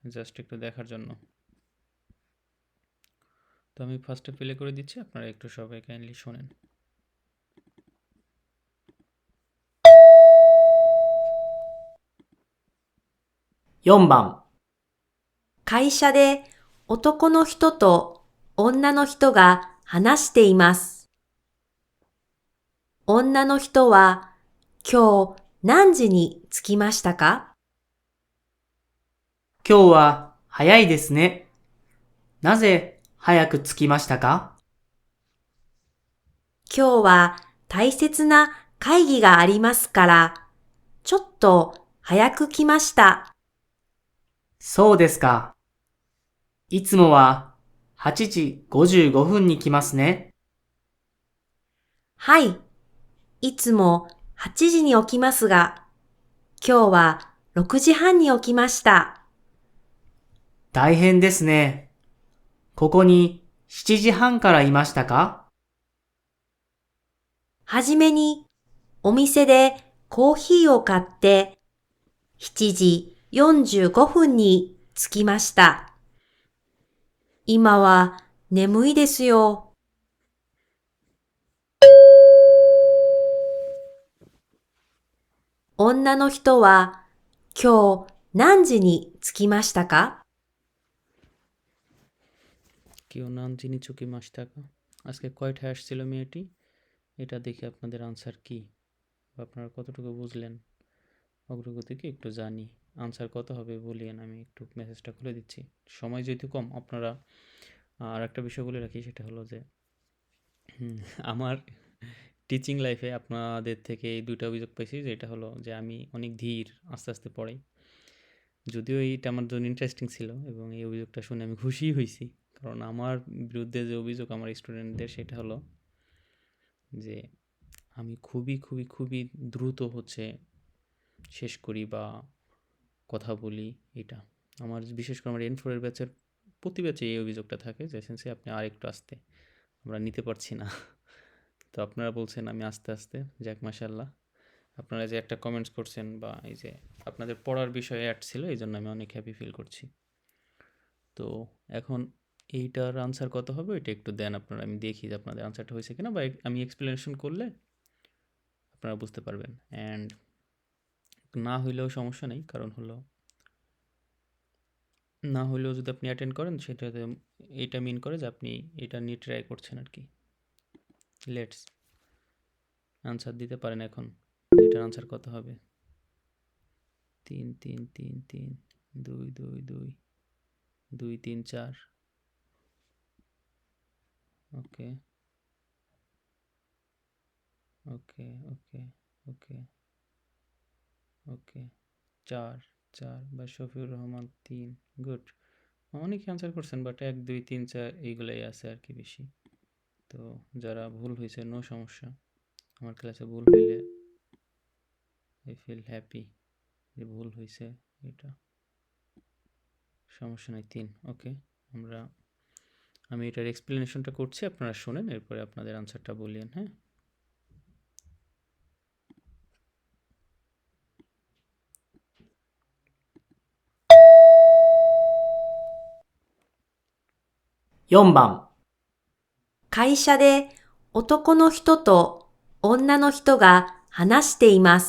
জাস্ট একটু দেখার জন্য। তো আমি ফার্স্টে প্লে করে দিচ্ছি, আপনারা একটু সবাই কাইন্ডলি শোনেন। 4番、会社で男の人と女の人が話しています。女の人は今日何時に着きましたか？今日は早いですね。なぜ早く着きましたか？今日は大切な会議がありますから、ちょっと早く来ました。そうですか。いつもは8時55分に来ますね。はい、いつも8時に起きますが、今日は6時半に起きました。大変ですね。ここに7時半からいましたか？はじめにお店でコーヒーを買って7時45分に着きました。今は眠いですよ。女の人は今日何時に着きましたか？কেউ নাম যিনি চুকি মাস টাকা, আজকে কয়টায় আসছিল মেয়েটি, এটা দেখে আপনাদের আনসার কি বা আপনারা কতটুকু বুঝলেন অগ্রগতিকে একটু জানি। আনসার কত হবে বলিয়েন, আমি একটু মেসেজটা খুলে দিচ্ছি। সময় যেহেতু কম, আপনারা আর একটা বিষয় বলে রাখি, সেটা হলো যে আমার টিচিং লাইফে আপনাদের থেকে এই দুইটা অভিযোগ পাইছি, যেটা হলো যে আমি অনেক ধীর, আস্তে আস্তে পড়াই। যদিও এইটা আমার জন্য ইন্টারেস্টিং ছিল এবং এই অভিযোগটা শুনে আমি খুশি হয়েছি, কারণ আমার বিরুদ্ধে যে অভিযোগ আমার স্টুডেন্টদের, সেটা হলো যে আমি খুবই খুবই খুবই দ্রুত হচ্ছে শেষ করি বা কথা বলি। এটা আমার বিশেষ করে আমার N4 এর ব্যাচের প্রতি ব্যাচে এই অভিযোগটা থাকে যে সেন্সে আপনি আর একটু আস্তে, আমরা নিতে পারছি না। তো আপনারা বলছেন আমি আস্তে আস্তে, যাক মাশাল্লাহ। আপনারা যে একটা কমেন্টস করছেন বা এই যে আপনাদের পড়ার বিষয়ে অ্যাড ছিল, এই জন্য আমি অনেক হ্যাপি ফিল করছি। তো এখন এইটার আনসার কত হবে এটা একটু দেন আপনারা, আমি দেখি যে আপনাদের আনসারটা হয়েছে কিনা, বা আমি এক্সপ্লেনেশন করলে আপনারা বুঝতে পারবেন। অ্যান্ড না হইলেও সমস্যা নেই, কারণ হলো না হলেও যদি আপনি অ্যাটেন্ড করেন, সেটাতে এটা মিন করে যে আপনি এটা নিয়ে ট্রাই করছেন আর কি। লেটস আনসার দিতে পারেন এখন, এটার আনসার কত হবে। 3 3 3 3, 2 2 2, 2 3 4। ওকে ওকে ওকে ওকে ওকে 4 4 বা শফিউর রহমান 3। গুড, অনেকে আনসার করছেন, বাট 1 2 3 4 এইগুলাই আছে আর কি বেশি। তো যারা ভুল হয়েছে নো সমস্যা, আমার ক্লাসে ভুল হইলে আই ফিল হ্যাপি যে ভুল হয়েছে, এটা সমস্যা নাই। 3 ওকে। আমরা আমি এটার এক্সপ্লেনেশনটা করছি, আপনারা শোনেন, এরপরে আপনাদের আনসারটা বলিয়েন। হ্যাঁ, 4番、会社で男の人と女の人が話しています。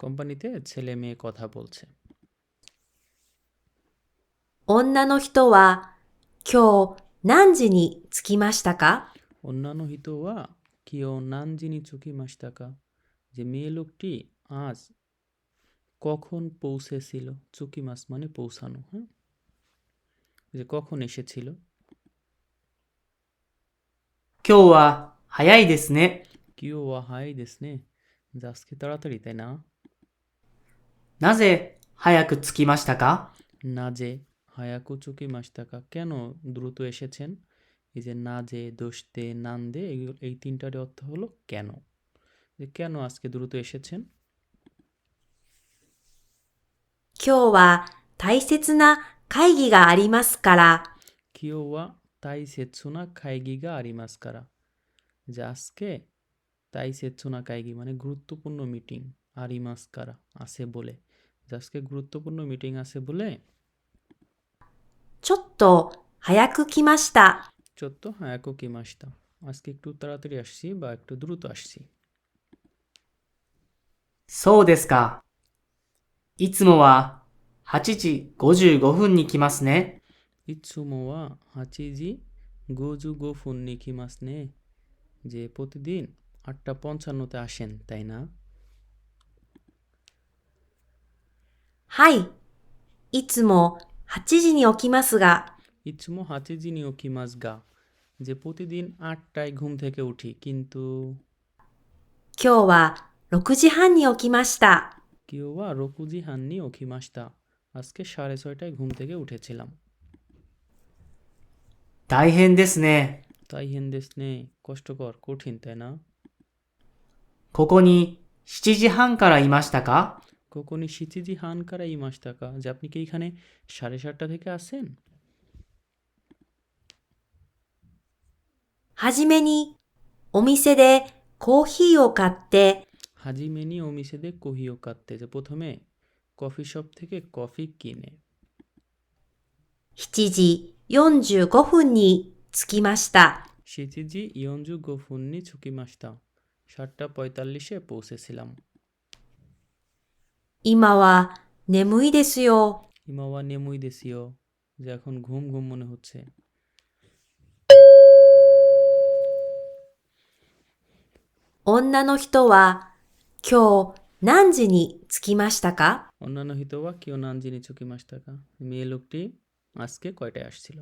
কোম্পানিতে ছেলে মেয়ে কথা বলছে।女の人は今日何時に着きましたか？অন্যান্য হিতোয়া কিও নানজিনি চুকি মাস্তাকা, যে মেয়ে লোকটি আজ কখন পৌঁছেছিল। চুকি মাস মানে পৌঁছানো। হ্যাঁ, যে কখন এসেছিল। 今日は早いですね。কিও ওয়া হাই দেস নে, যে আজকে তাড়াতাড়ি, তাই না।なぜ早く着きましたか？না যে হায়াকু চুকি মাস্তাকা, কেন দ্রুত এসেছেন। এই যে না যে, দোস্তে, নান্দে, এই তিনটার অর্থ হলো কেন, যে কেন আজকে দ্রুত এসেছেন। 今日は大切な会議がありますから、কিও ওয়া তাই সেতসুনা খাইগিগা আরিমাস্কারা, যে আজকে তাই সেতসুনা কাইগি মানে গুরুত্বপূর্ণ মিটিং, আরিমাস্কারা আছে বলে, যে আজকে গুরুত্বপূর্ণ মিটিং আছে বলে ちょっと早く来ました。 ちょっと早く来ました。আজকে একটু তাড়াতাড়ি আসছি বা একটু দ্রুত আসছি। そうですか。いつもは8時55分に来ますね。いつもは8時55分に来ますね。যে প্রতিদিন 8:55তে আসেন, তাই না? はい。いつも8時に起きますが、いつも8時に起きますが, যে প্রতিদিন 8টায় ঘুম থেকে উঠি, কিন্তু 今日は6時半に起きました。 কেউ বা 6時半に起きました。আজকে 6:30টায় ঘুম থেকে উঠেছিলাম। 大変ですね。大変ですね。কষ্টকর, কঠিন, তাই না? ここに7時半からいましたか？ここに7時半からいましたか? যে আপনি কি এখানে 7:30 থেকে আছেন? はじめにお店でコーヒーを買って、はじめにお店でコーヒーを買って, যে প্রথমে কফি শপ থেকে কফি কিনে 7時45分に着きました。 7時45分に着きました。7:45 পৌঁছেছিলাম। 今は眠いですよ。 今は眠いですよ, যে এখন ঘুম ঘুম মনে হচ্ছে। 女の人は今日何時に着きましたか？ অন্যান্য হিতোয়া কেউ নানজিনি চুকি মাস্টাকা, মেয়ে লোকটি আজকে কয়টায় আসছিল?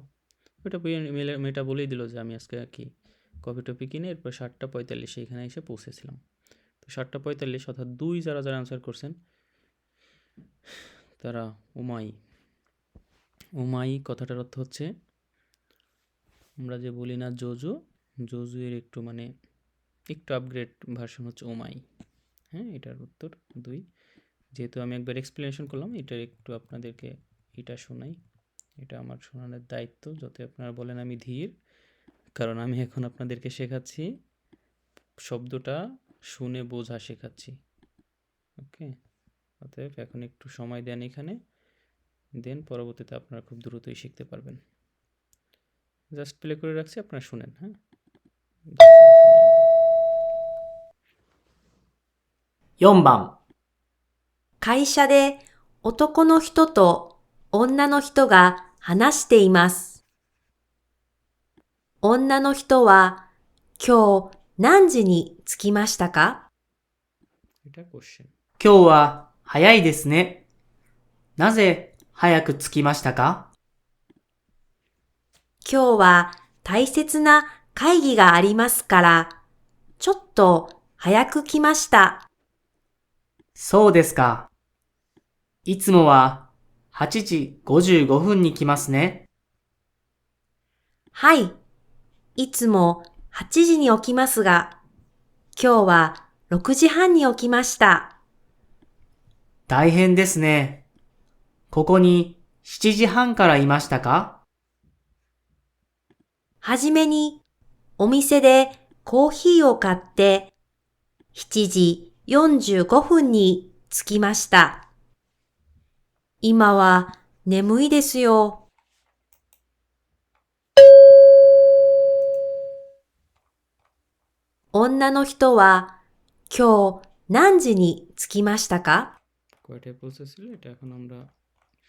ওটা মেয়েটা বলেই দিল যে আমি আজকে কি কফি টফি কিনে এরপর 7:45 এখানে এসে পৌঁছেছিলাম। তো 7:45 অর্থাৎ 2 যারা যারা আনসার করছেন তারা উমাই। উমাই কথাটার অর্থ হচ্ছে, আমরা যে বলি না জোজো, জোজো এর একটু মানে একটু আপগ্রেড ভার্সন হচ্ছে উমাই। হ্যাঁ, এটার উত্তর 2। যেহেতু আমি একবার এক্সপ্লেনেশন করলাম, এটা একটু আপনাদেরকে এটা শোনাই। এটা আমার শোনানোর দায়িত্ব, যাতে আপনারা বলেন আমি ধীর, কারণ আমি এখন আপনাদেরকে শেখাচ্ছি, শব্দটা শুনে বোঝা শেখাচ্ছি। ওকে, অতএব এখন একটু সময় দেন এখানে, দেন পরবর্তীতে আপনারা খুব দ্রুতই শিখতে পারবেন। জাস্ট প্লে করে রাখছি, আপনারা শুনেন। হ্যাঁ, 4番。会社で男の人と女の人が話しています。女の人は今日何時に着きましたか？ এটা কোশ্চেন। 今日は早いですね。なぜ早く着きましたか？今日は大切な会議がありますから、ちょっと早く来ました。そうですか。いつもは8時55分に来ますね。はい。いつも8時に起きますが、今日は6時半に起きました。大変ですね。ここに7時半からいましたか？はじめにお店でコーヒーを買って7時45分に着きました。今は眠いですよ。女の人は今日何時に着きましたか？ কয়টায় পৌঁছেছিল এটা এখন আমরা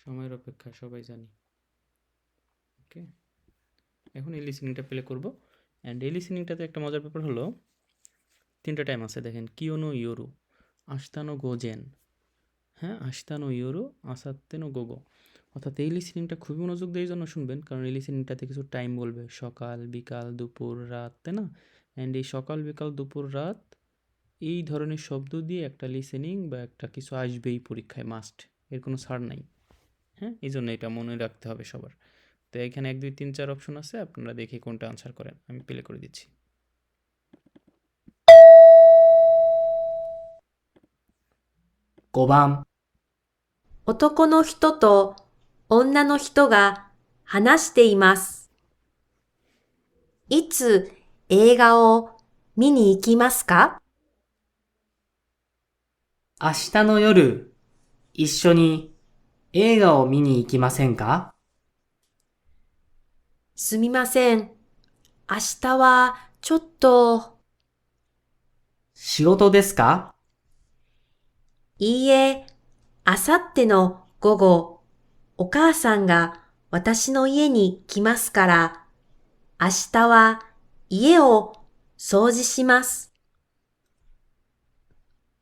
সময়ের অপেক্ষায় সবাই জানি। ওকে, এখন এই লিসেনিংটা প্লে করব। অ্যান্ড এই লিসেনিংটাতে একটা মজার ব্যাপার হলো, 3টা টাইম আছে দেখেন। কিওনো ইয়োরু, আস্তানো গোজেন, হ্যাঁ, আস্তানো ইয়োরু, আসাত্তেনো গোগো। অর্থাৎ এই লিসেনিংটা খুবই মনোযোগ দিয়ে এই জন্য শুনবেন, কারণ এই লিসেনিংটাতে কিছু টাইম বলবে, সকাল, বিকাল, দুপুর, রাত, তাই না? অ্যান্ড এই সকাল, বিকাল, দুপুর, রাত এই ধরনের শব্দ দিয়ে একটা লিসেনিং বা একটা কিছু আসবেই পরীক্ষায়, মাস্ট, এর কোনো ছাড় নাই। হ্যাঁ, এই জন্য এটা মনে রাখতে হবে সবার। তো এখানে 1 2 3 4 অপশন আছে, আপনারা দেখে কোনটা আনসার করেন। আমি প্লে করে দিচ্ছি। 5番。男の人と女の人が話しています。いつ映画を見に行きますか？明日の夜、一緒に映画を見に行きませんか？すみません。明日はちょっと、仕事ですか？いいえ、あさっての午後、お母さんが私の家に来ますから、明日は家を掃除します。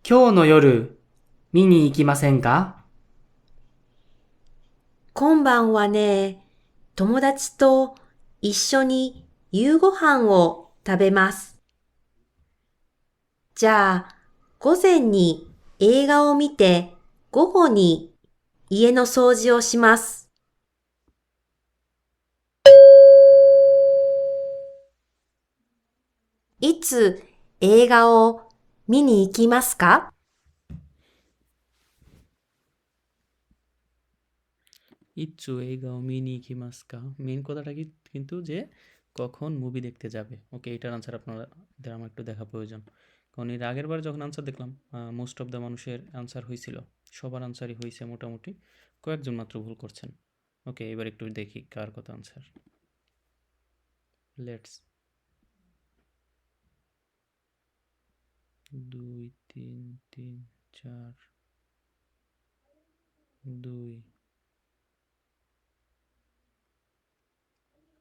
今日の夜、見に行きませんか？今晩はね、友達と一緒に夕ご飯を食べます。じゃあ、午前に映画を見て、午後に家の掃除をします。いつ映画を見に行きますか？ইচ্ছু এই গাও মিনি কিমাস্কা মেইন কথাটা কিন্তু যে কখন মুভি দেখতে যাবে। ওকে, এটার আনসার আপনাদের আমার একটু দেখা প্রয়োজন, কারণ এর আগের বার যখন আনসার দেখলাম মোস্ট অফ দ্য মানুষের আনসার হয়েছিল, সবার আনসারই হয়েছে মোটামুটি, কয়েকজন মাত্র ভুল করছেন। ওকে, এবার একটু দেখি কার কথা answer. Let's 2 3 3 4 2।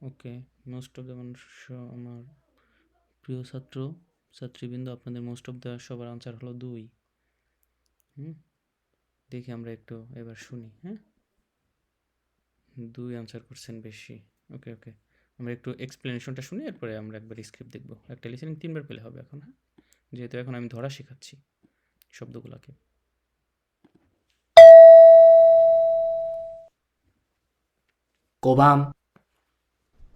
Okay, most of the মানুষ আমার প্রিয় ছাত্র ছাত্রীবৃন্দ, আপনাদের মোস্ট অফ দ্য সবার আনসার হলো 2। দেখি আমরা একটু এবার শুনি। হ্যাঁ, 2 আনসার করছেন বেশি। ওকে ওকে, আমরা একটু এক্সপ্লেনেশনটা শুনি, এরপরে আমরা একবার স্ক্রিপ্ট দেখব। একটা লিসেনিং 3 বার পেলে হবে এখন। হ্যাঁ, যেহেতু এখন আমি ধরা শেখাচ্ছি শব্দগুলোকে। 5番、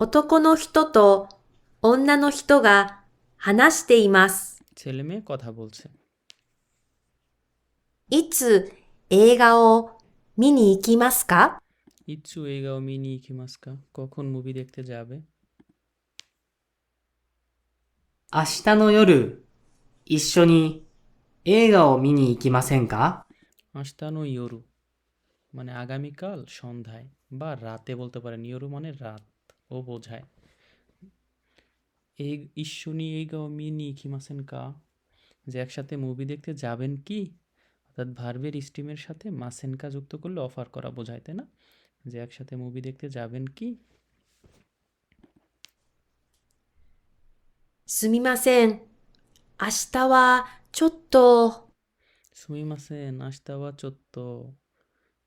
男の人と女の人が話しています。 ছেলে মেয়ে কথা বলছে। いつ映画を見に行きますか？ ইচ্ছু এই গাও মিনি ইকিমাস্কা, কখন মুভি দেখতে যাবে? 明日の夜、一緒に映画を見に行きませんか？ আস্তানো ইয়োরু মানে আগামীকাল সন্ধ্যায় বা রাতে বলতে পারেন, ইয়োরু মানে রাত ও বোঝায়। এই ইস্যুনি এই গাও মিনি ইকিমাসেন কা, যে একসাথে মুভি দেখতে যাবেন কি, অর্থাৎ ভার্বের স্টিমের সাথে মাসেনকা যুক্ত করলে অফার করা বোঝায়, তাই না? যে একসাথে মুভি দেখতে যাবেন কি। すみません。明日はちょっと、সুমিমাসেন আস্তাওয়া চত্ব,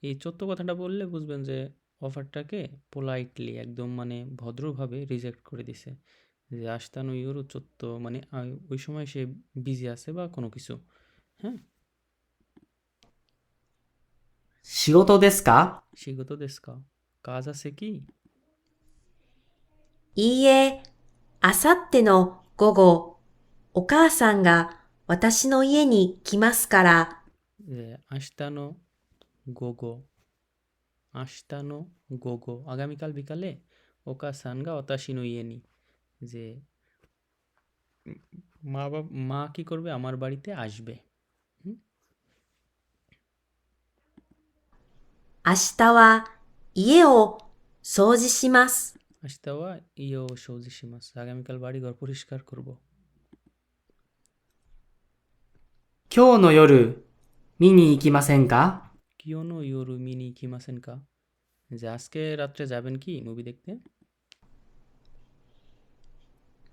এই চত্ব কথাটা বললে বুঝবেন যে অফারটাকে পোলাইটলি একদম মানে ভদ্রভাবে রিজেক্ট করে দিছে। যে আস্তানো ইউরো চত্ব মানে ওই সময় সে বিজি আছে বা কোনো কিছু। হ্যাঁ, 仕事ですか？ শিগত দেশকা, কাজ আছে কি? いいえ、あさっての午後、お母さんが私の家に来ますから、 যে আস্তানো গোগো, আস্তানো গোগো আগামীকাল বিকালে, ওকা সানগা অতাশিনো ইয়েনি, যে মা কি করবে, আমার বাড়িতে আসবে। 明日は家を掃除します。 আস্তাওয়া ইয়ো সৌজিশিমাস, আগামীকাল বাড়ি ঘর পরিষ্কার করব। 今日の夜、見に行きませんか？ কিয়োনো ইয়োরু মিনি কিমাসেন কা, যে আজকে রাত্রে যাবেন কি মুভি দেখতে?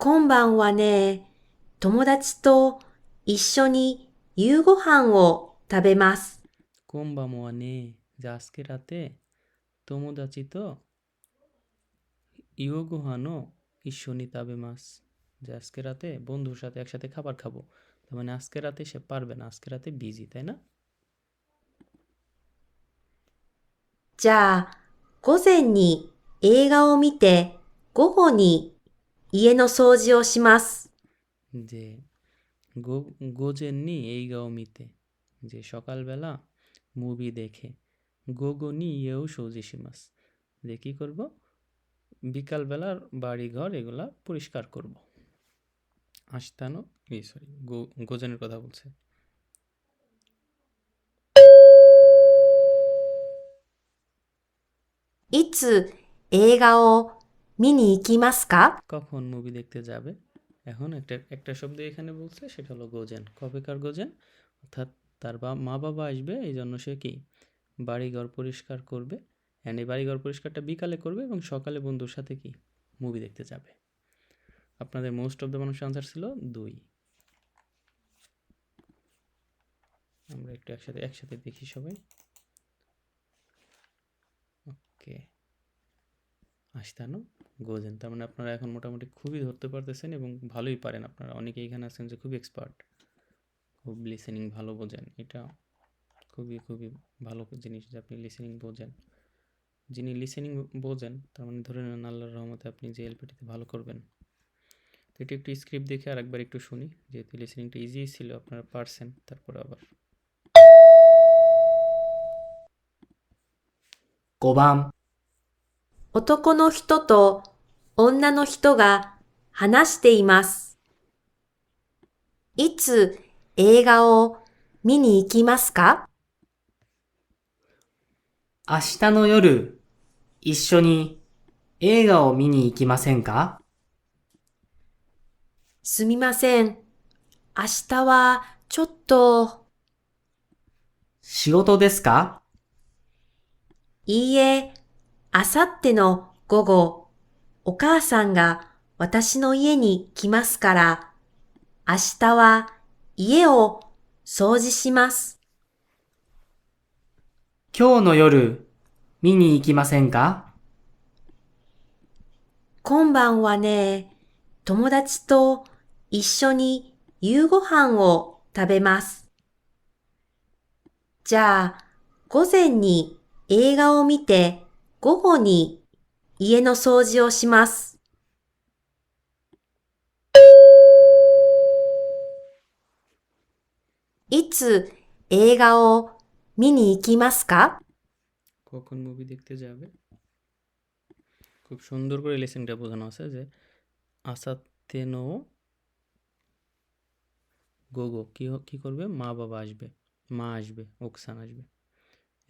今晩はね、友達と一緒に夕ご飯を食べます。 কোম্বা মোয়া নে, যে আজকে রাতে তোমোদাচি তো ইয়োগুহানো ইস্যনি তাবে মাস, যে আজকে রাতে বন্ধুর সাথে একসাথে খাবার খাবো। তার মানে আজকে রাতে সে পারবে না, আজকে রাতে বিজি, তাই না? じゃあ、午前に映画を見て、午後に家の掃除をします。 যে গোজেননি এই গাও মিতে, যে সকালবেলা মুভি দেখে, গোগনি ইয়েও সৌজিশিমাস, যে কি করব, বিকালবেলার বাড়ি ঘর এগুলা পরিষ্কার করব। আস্তানো এই সরি গোজেনের কথা বলছে। いつ映画を見に行きますか কখন মুভি দেখতে যাবে? এখন একটা শব্দ এখানে বলছে, সেটা হলো গোজেন। কবেকার গোজেন? অর্থাৎ তার মা-বাবা আসবে, এইজন্য সে কি? বাড়িঘর পরিষ্কার করবে। অ্যান্ড এই বাড়িঘর পরিষ্কারটা বিকালে করবে এবং সকালে বন্ধুর সাথে কি? মুভি দেখতে যাবে। আপনাদের মোস্ট অফ দ্য মানুষের আনসার ছিল 2। আমরা একটু একসাথে দেখি সবাই। ওকে, আস্তানো গোজেন। তার মানে আপনারা এখন মোটামুটি খুবই ধরতে পারতেছেন এবং ভালোই পারেন। আপনারা অনেকে এখানে আছেন যে খুবই এক্সপার্ট, খুব লিসেনিং ভালো বোঝেন। এটা খুবই ভালো জিনিস যে আপনি লিসেনিং বোঝেন। যিনি লিসেনিং বোঝেন, তার মানে ধরে নেন আল্লাহর রহমতে আপনি যে এলপিটিতে ভালো করবেন। তো এটা একটু স্ক্রিপ্ট দেখে আরেকবার একটু শুনি, যেহেতু লিসেনিংটা ইজি ছিল, আপনারা পারছেন। তারপর আবার 5番、男の人と女の人が話しています。いつ映画を見に行きますか明日の夜、一緒に映画を見に行きませんか？すみません。明日はちょっと、仕事ですか？いいえ、あさっての午後、お母さんが私の家に来ますから、明日は家を掃除します。今日の夜、見に行きませんか？今晩はね、友達と一緒に夕ご飯を食べます。じゃあ、午前に映画を見て、午後に家の掃除をします。いつ映画を見に行きますか কখন মুভি দেখতে যাবে? খুব সুন্দর করে লিসেনিংটা বোঝানো আছে যে আসাতে নো গোগো কি করবে? মা বাবা আসবে, মা আসবে, ওকসান আসবে।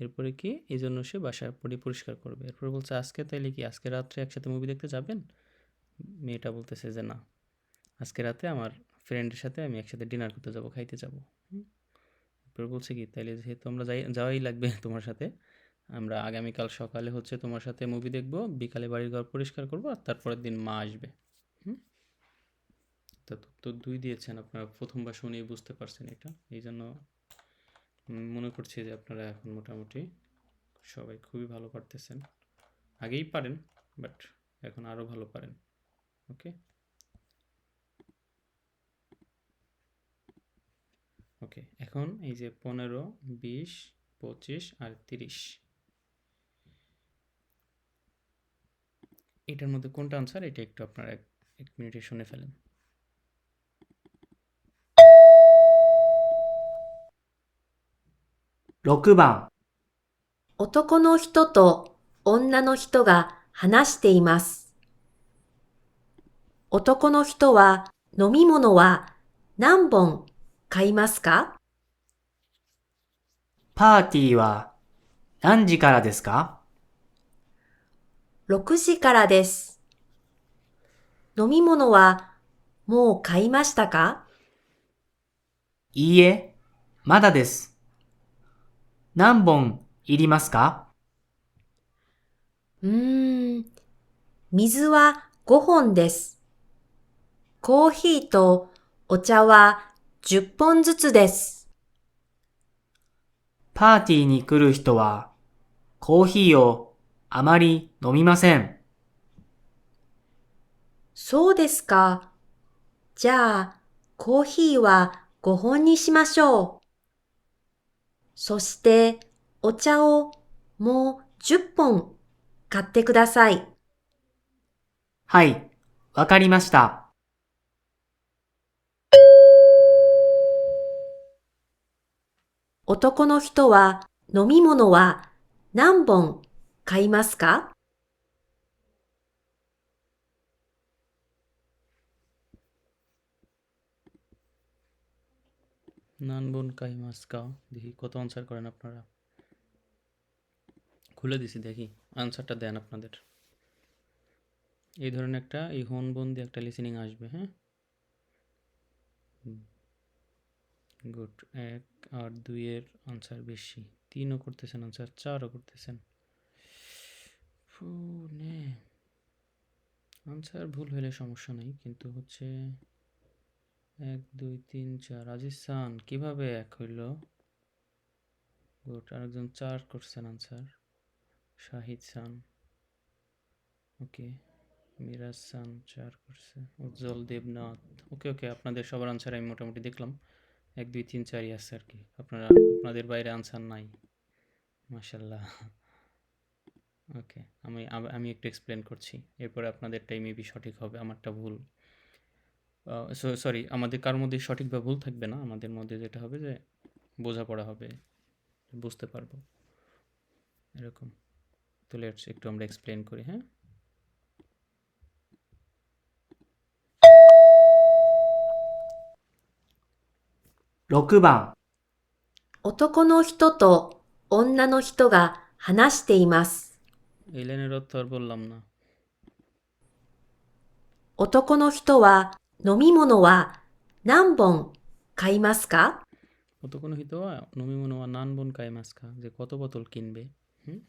এরপরে কি? এই জন্য সে বাসার পরিষ্কার করবে। এরপরে বলছে আজকে তাইলে কি আজকে রাত্রে একসাথে মুভি দেখতে যাবেন? মেয়েটা বলতেছে যে না, আজকে রাতে আমার ফ্রেন্ডের সাথে আমি একসাথে ডিনার করতে যাব, খাইতে যাব। এরপরে বলছে কি, তাইলে যেহেতু আমরা যাওয়াই লাগবে তোমার সাথে, আমরা আগামীকাল সকালে হচ্ছে তোমার সাথে মুভি দেখব, বিকালে বাড়ির ঘর পরিষ্কার করব, আর তারপরের দিন মা আসবে। হুম, তো 2 দিয়েছেন। আপনারা প্রথমবার শুনেই বুঝতে পারছেন এটা, এই জন্য মনে করছি যে আপনারা এখন মোটামুটি সবাই খুবই ভালো পারতেছেন। আগেই পারেন, বাট এখন আরও ভালো পারেন। ওকে ওকে, এখন এই যে 15, 20, 25 আর 30, এটার মধ্যে কোনটা আনসার, এটা একটু আপনারা এক মিনিটে শুনে ফেলেন। 6番、男の人と女の人が話しています。男の人は飲み物は何本買いますかパーティーは何時からですか？ 6時からです。飲み物はもう買いましたかいいえ、まだです。何本いりますか？水は5本です。コーヒーとお茶は10本ずつです。パーティーに来る人はコーヒーをあまり飲みません。そうですか。じゃあ、コーヒーは5本にしましょう。そして、お茶をもう10本買ってください。はい、わかりました。男の人は飲み物は何本買いますかনানবন কাইমাস্কা, দেখি কত আনসার করেন আপনারা। খুলে দিছি, দেখি আনসারটা দেন আপনাদের। এই ধরনের একটা এই হনবন্দি একটা লিসেনিং আসবে, হ্যাঁ। গুড। 1 আর 2 এর আনসার বেশি, 3ও করতেছেন আনসার, 4ও করতেছেন। ফু, নে আনসার ভুল হলে সমস্যা নাই, কিন্তু হচ্ছে 1 2 3 4 রাজস্থান কিভাবে 1 হইল? গুড। আরেকজন 4 করছেন আনসার, শাহিদ খান। ওকে, মিরাজ খান 4 করছে, উজ্জ্বল দেবনাথ। ওকে ওকে, আপনাদের সবার আনসার আমি মোটামুটি দেখলাম, 1 2 3 4ই আছে আর কি। আপনাদের বাইরে আনসার নাই, মাশাল্লাহ। ওকে, আমি একটু এক্সপ্লেন করছি, এরপরে আপনাদেরটাই মেবি সঠিক হবে, আমারটা ভুল। সরি, আমাদের কারোর মধ্যে সঠিক বা ভুল থাকবে না, আমাদের মধ্যে যেটা হবে যে বোঝাপড়া হবে, বুঝতে পারবো এরকম। তো লেটস একটু আমরা এক্সপ্লেন করি, হ্যাঁ। 6番、男の人と女の人が話しています。 এই লাইনের অর্থ আর বললাম না। 男の人は飲み物は何本買いますか？ কত কোনো হিত নমি মনো নান বোন কাই মাস্কা, যে কত বোতল কিনবে। হুম,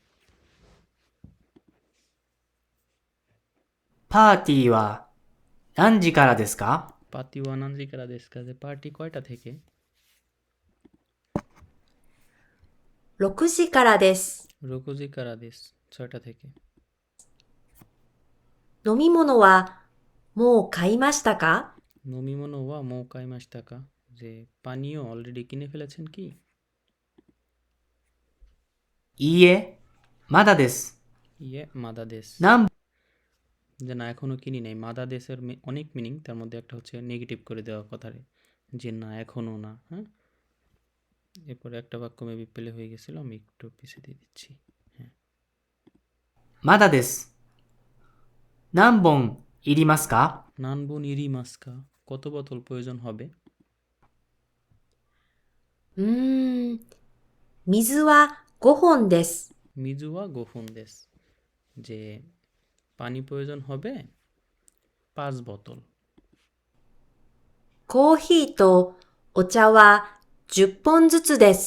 パーティーは何時からですか？ পাতি ওয়ানানজি কারা দেশকা, যে পার্টি কয়টা থেকে। 6時からです。 রোকোজি কারা দেশ, 6টা থেকে। 飲み物はもう買いましたか？ নমি মনো ওয়া মৌ কাই মাস টাকা, যে পানীয় অলরেডি কিনে ফেলেছেন কি। いいえ、まだです。 ইয়ে মাদা দেশ, 何、 যে না এখনো কিনি নাই। মাদা দেশের অনেক মিনিং, তার মধ্যে একটা হচ্ছে নেগেটিভ করে দেওয়া কথারে, যে না এখনো না, হ্যাঁ। এরপরে একটা বাক্য মেবি পেলে হয়ে গেছিল, আমি একটু পিছিয়ে দিয়ে দিচ্ছি, হ্যাঁ। まだです。何本いりますか？ নানবুন ইরি মাস্কা, কত বোতল প্রয়োজন হবে। 水は5本です。 মিজুয়া গোফুন দেশ, যে পানি প্রয়োজন হবে 5 বোতল। コーヒーとお茶は10本ずつです。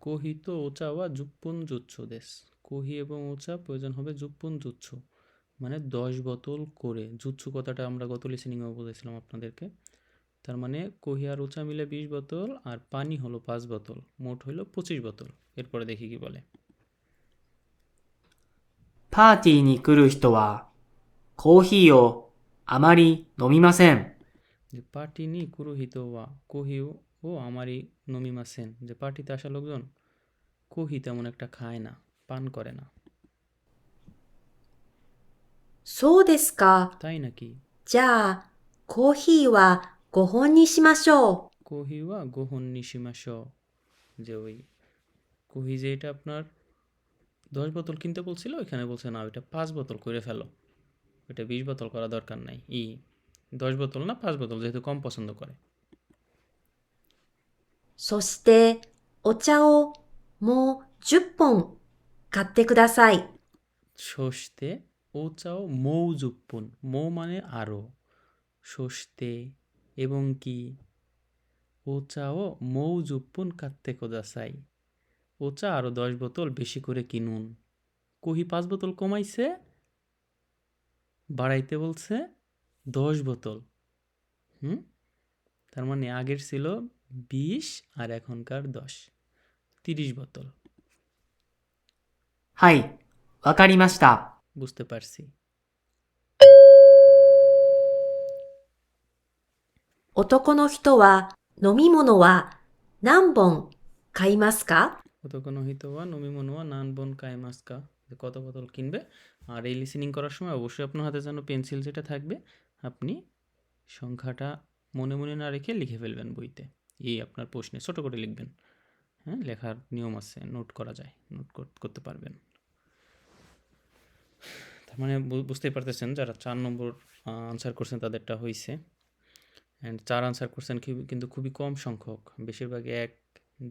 কোহি তো ওচা ওয়া জুপ্পুন জুচ্ছু দেশ, কোহি এবং ওচা প্রয়োজন হবে জুপ্পুন জুচ্ছু, মানে 10 বোতল করে। জুচ্ছু কথাটা আমরা গত লিসেনিংয়েও বলেছিলাম আপনাদেরকে। তার মানে কোহি আর ওচা মিলে 20 বোতল, আর পানি হলো 5 বোতল, মোট হলো 25 বোতল। এরপরে দেখি কি বলে। パーティーに来る人はコーヒーをあまり飲みません。 যে পার্টি নি কুরুহিত ওয়া কোহিও ও আমারই নমিমাসেন, যে পার্টিতে আসা লোকজন কোহি তেমন একটা খায় না, পান করে না। そうですか。 তাই নাকি। じゃあ、コーヒーは5本にしましょう。 কোহি ওয়া গোহন নিশিমাস, যে ওই কোহি যে এটা আপনার 10 বোতল কিনতে বলছিল, ওইখানে বলছে না ওইটা 5 বোতল করে ফেলো, ওইটা 20 বোতল করা দরকার নাই। 10 বোতল না 5 বোতল, যেহেতু কম পছন্দ করে। そして、お茶をもう10本買ってください。 সস্তে ও চাও মৌ জুপ্পুন, মৌ মানে আরো, সস্তে এবং কি, ও চাও মৌ জুপ্পুন কাত্তে কোদাসাই, ও চা আরো 10 বোতল বেশি করে কিনুন। কোহি 5 বোতল কমাইছে, বাড়াইতে বলছে 10 বোতল। তার মানে আগের ছিল 20 আর এখনকার 10, 30 বোতল। はい、わかりました。 বুঝতে পারছি। 男の人は飲み物は何本買いますか？ কত কোনো হিতোয়া নমি মনোয়া নান বোন কাইমাস্কা, যে কত বোতল কিনবে। আর এই লিসেনিং করার সময় অবশ্যই আপনার হাতে যেন পেন্সিল যেটা থাকবে, আপনি সংখ্যাটা মনে মনে না রেখে লিখে ফেলবেন বইতে, এই আপনার প্রশ্নে ছোট করে লিখবেন, হ্যাঁ। লেখার নিয়ম আছে, নোট করা যায়, নোট করতে পারবেন। তার মানে বুঝতেই পারতেছেন, যারা 4 নম্বর আনসার করছেন তাদেরটা হয়েছে। অ্যান্ড 4 আনসার করছেন কিন্তু খুবই কম সংখ্যক, বেশিরভাগ 1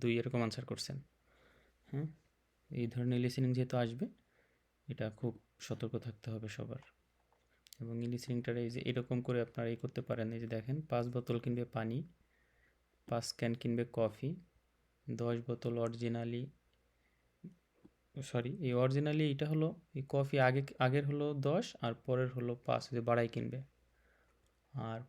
2 এরকম আনসার করছেন, হ্যাঁ। এই ধরনের লিসেনিং যেহেতু আসবে, এটা খুব সতর্ক থাকতে হবে সবার। এবং এই লিসেনিংটার এই যে এরকম করে আপনারা এই করতে পারেন। এই যে দেখেন 5 বোতল কিনবে পানি, 5 ক্যান কিনবে কফি, 10 বোতল অরিজিনালি, সরি এই অরিজিনালি এটা হলো এই কফি আগের হলো 10 আর পরের হলো 5, যে বাড়াই কিনবে। আর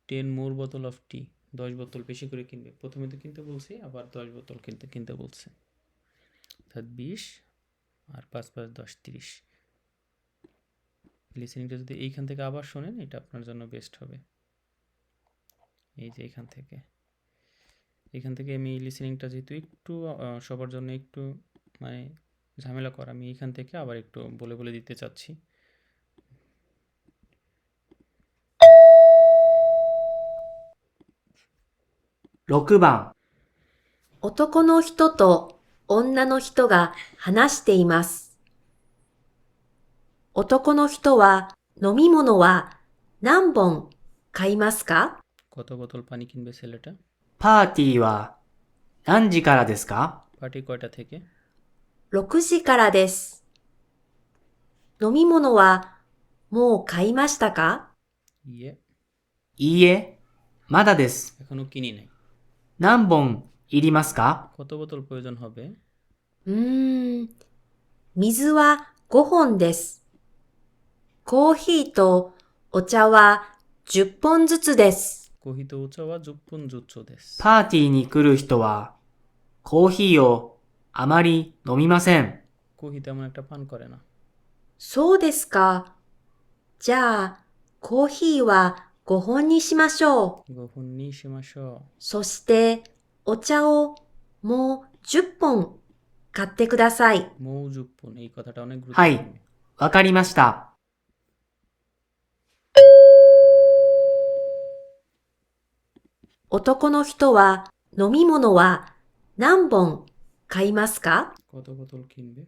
10 মোর বোতল অফ টি, 10 বোতল বেশি করে কিনবে। প্রথমে তো কিনতে বলছি, আবার 10 বোতল কিনতে বলছে, অর্থাৎ 20 আর 5 5 10 30। লিসেনিংটা যদি এইখান থেকে আবার শোনেন, এটা আপনার জন্য বেস্ট হবে। এই যে এখান থেকে আমি এই লিসেনিংটা যেহেতু একটু সবার জন্য একটু মানে ঝামেলা করা, আমি এখান থেকে আবার একটু বলে দিতে চাচ্ছি। 6番、男の人と女の人が話しています。男の人は飲み物は何本買いますか？ কত বোতল পানি কিনবে ছেলেটা? パーティーは何時からですか？ পার্টি কয়টা থেকে? 6時からです。飲み物はもう買いましたか？ ইয়ে いいえ、まだです。 এখনো কিনি নাই। 何本いりますか？ কত বোতল প্রয়োজন হবে? 水は5本です。コーヒーとお茶は10本ずつです。 コーヒーとお茶は10本ずつです。パーティーに来る人はコーヒーをあまり飲みません。コーヒーতেমন একটা পান করে না। そうですか。じゃあ、コーヒーは5本にしましょう。 5本にしましょそして、お茶をもう10本買ってください。う。もう10本。এই কথাটা অনেক は গুরুত্বপূর্ণ। い、わかりました。男の人は飲み物は何本買いますか？ কত বোতল কিনবে?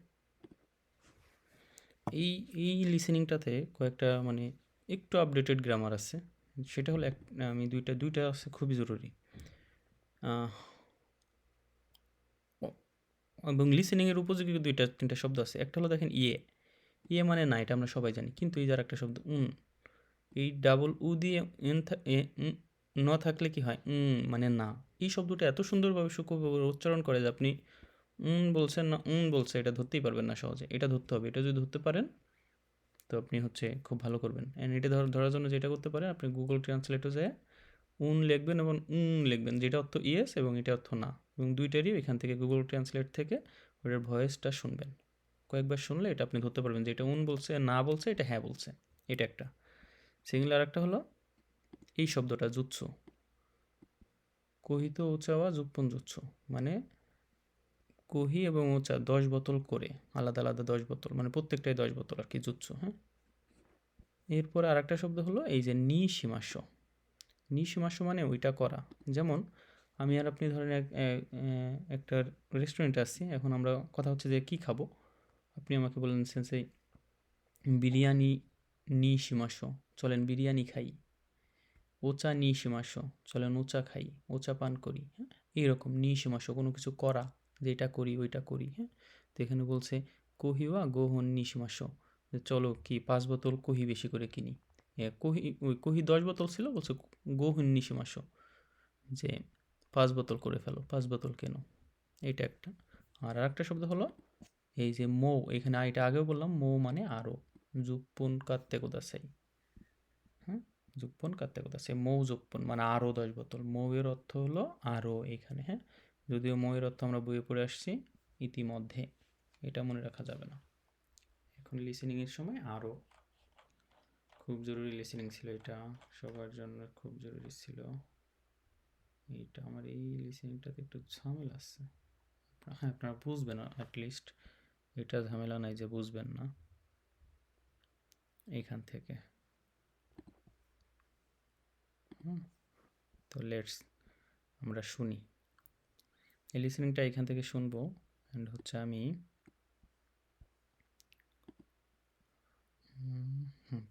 এই লিসেনিংটাতে কয়েকটা মানে একটু আপডেটেড গ্রামার আছে। সেটা হলো আমি দুইটা আছে খুবই জরুরি। এবং লিসেনিংয়ের উপযোগী তিনটা শব্দ আছে। একটা হলো দেখেন ইয়ে মানে না, এটা আমরা সবাই জানি। কিন্তু এই যার একটা শব্দ এই ডাবল উ দিয়ে ন থাকলে কি হয়? মানে না। এই শব্দটা এত সুন্দরভাবে সূক্ষ্মভাবে উচ্চারণ করে যে আপনি বলছেন না বলছে, এটা ধরতেই পারবেন না সহজে। এটা ধরতে হবে। এটা যদি ধরতে পারেন তো আপনি খুব ভালো করবেন। অ্যান্ড এটা ধরার জন্য যেটা করতে পারেন, আপনি গুগল ট্রান্সলেটে যেয়ে লিখবেন এবং লিখবেন, যেটা অর্থ ইয়েস এবং এটা অর্থ না, এবং দুইটারই এখান থেকে গুগল ট্রান্সলেট থেকে ওটার ভয়েসটা শুনবেন। কয়েকবার শুনলে এটা আপনি ধরতে পারবেন যে এটা বলছে, না বলছে, এটা হ্যাঁ বলছে। এটা একটা। সেকেন্ডলি আর একটা হলো এই শব্দটা জুৎসু। কহিত ওচাওয়া জুপ্পন জুৎসু, মানে কহি এবং ওচা 10 বোতল করে, আলাদা আলাদা 10 বোতল, মানে প্রত্যেকটাই 10 বোতল আর কি, জুৎসু। হ্যাঁ, এরপরে আর একটা শব্দ হলো এই যে নিশিমাস্য মানে ওইটা করা। যেমন আমি আর আপনি ধরেন একটা রেস্টুরেন্টে আসছি, এখন আমরা কথা হচ্ছে যে কী খাবো, আপনি আমাকে বললেন সেন্সেই বিরিয়ানি নিশিমাস্য, চলেন বিরিয়ানি খাই। ওচা নিশিমাস্য, চলেন ওচা খাই, ওচা পান করি। হ্যাঁ, এইরকম নিশিমাস্য কোনো কিছু করা, যে এটা করি ওইটা করি। হ্যাঁ, তো এখানে বলছে কহিওয়া গোহন নিশিমাস্য, যে চলো কি 5 বোতল কহি বেশি করে কিনি। কহি 10 বোতল ছিল, বলছে গোহন নিশিমাস্য, যে 5 বোতল করে ফেলো, 5 বোতল কেন। এটা একটা। আর একটা শব্দ হলো এই যে মৌ, এখানে এটা আগেও বললাম, মৌ মানে আরও, জুপ্পন কাত্তে কোদাসাই। হ্যাঁ, জুপ্পন কাত্তে কোদাসাই, মৌ জুপ্পন মানে আরও 10 বোতল। মৌয়ের অর্থ হলো আরও এখানে। হ্যাঁ, যদিও মৌয়ের অর্থ আমরা বইয়ে পড়ে আসছি ইতিমধ্যে, এটা মনে রাখা যাবে না। এখন লিসেনিংয়ের সময় আরও খুব জরুরি লিসেনিং ছিল, এটা সবার জন্য খুব জরুরি ছিল। এইটা আমার এই লিসেনিংটাতে একটু ঝামেলা আছে। হ্যাঁ, আপনারা বুঝবেন অ্যাটলিস্ট, এটা ঝামেলা নাই যে বুঝবেন না। এইখান থেকে তো লেটস আমরা শুনি। এই লিসেনিংটা এখান থেকে শুনবো। অ্যান্ড হচ্ছে আমি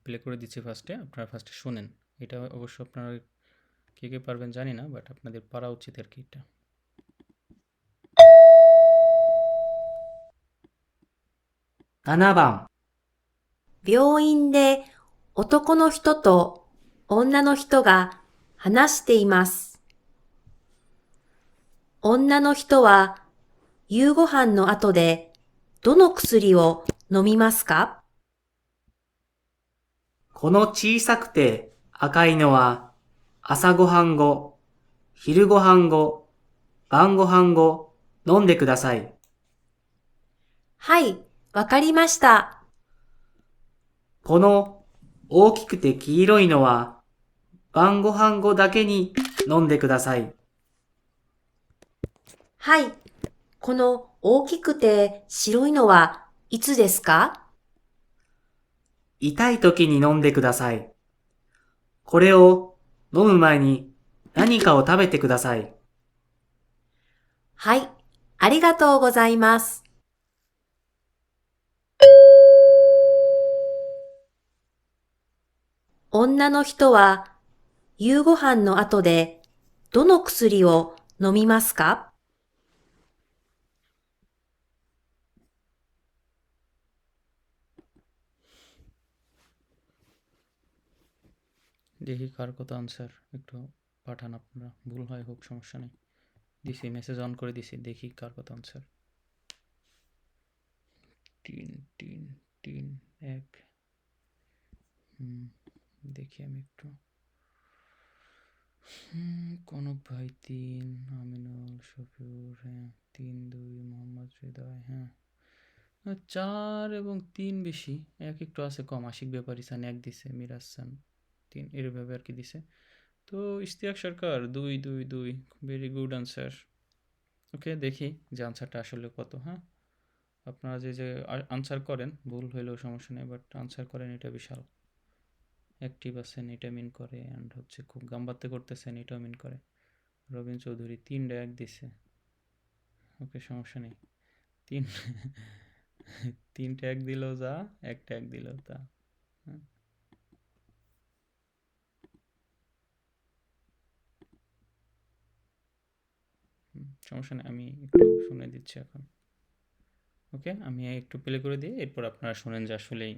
প্লে করে দিচ্ছি ফার্স্টে, আপনারা ফার্স্টে শোনেন। এটা অবশ্য আপনারা কে পারবেন জানি না, বাট আপনাদের পারা উচিত আর কি এটা। 7番、病院で男の人と女の人が話しています。女の人は夕ご飯の後でどの薬を飲みますか？この小さくて赤いのは朝ごはん後、昼ごはん後、晩ごはん後、飲んでください。はい、わかりました。この大きくて黄色いのは晩ごはん後だけに飲んでください。はい、この大きくて白いのはいつですか？痛い時に飲んでください。これを飲む前に何かを食べてください。はい、ありがとうございます。女の人は夕ご飯の後でどの薬を飲みますか？দেখি কার কত আনসার একটু পাঠান আপনারা, ভুল হয় হোক সমস্যা নেই। দিছি, মেসেজ অন করে দিছি, দেখি কার কত আনসার। 3 3 3 1। দেখি আমি একটু। কনক ভাই 3, আমিনুল, শফিউর, হ্যাঁ 3 2, মোহাম্মদ হৃদয়, হ্যাঁ 4 এবং 3 বেশি, এক একটু আছে কম। আশিক ব্যাপারী সান 1 দিছে, মিরাজ সান 3, এভাবে আর কি দিছে। তো ইশতিয়াক সরকার 2 2 2, ভেরি গুড আনসার। ওকে, দেখি যে আনসারটা আসলে কত। হ্যাঁ, আপনারা যে আনসার করেন ভুল হইলেও সমস্যা নেই, বাট আনসার করেন এটা বিশাল। অ্যাক্টিভ আছেন এটা মিন করে, অ্যান্ড হচ্ছে খুব গাম্বাতে করতেছেন এটাও মিন করে। রবীন চৌধুরী 3 1 দিছে। ওকে, সমস্যা নেই। 3 3টা 1 দিলেও যা, একটা 1 দিলেও তা। হ্যাঁ, সমস্যা নেই, আমি একটু শুনে দিচ্ছি এখন। ওকে, আমি একটু প্লে করে দিই, এরপর আপনারা শোনেন যে আসলেই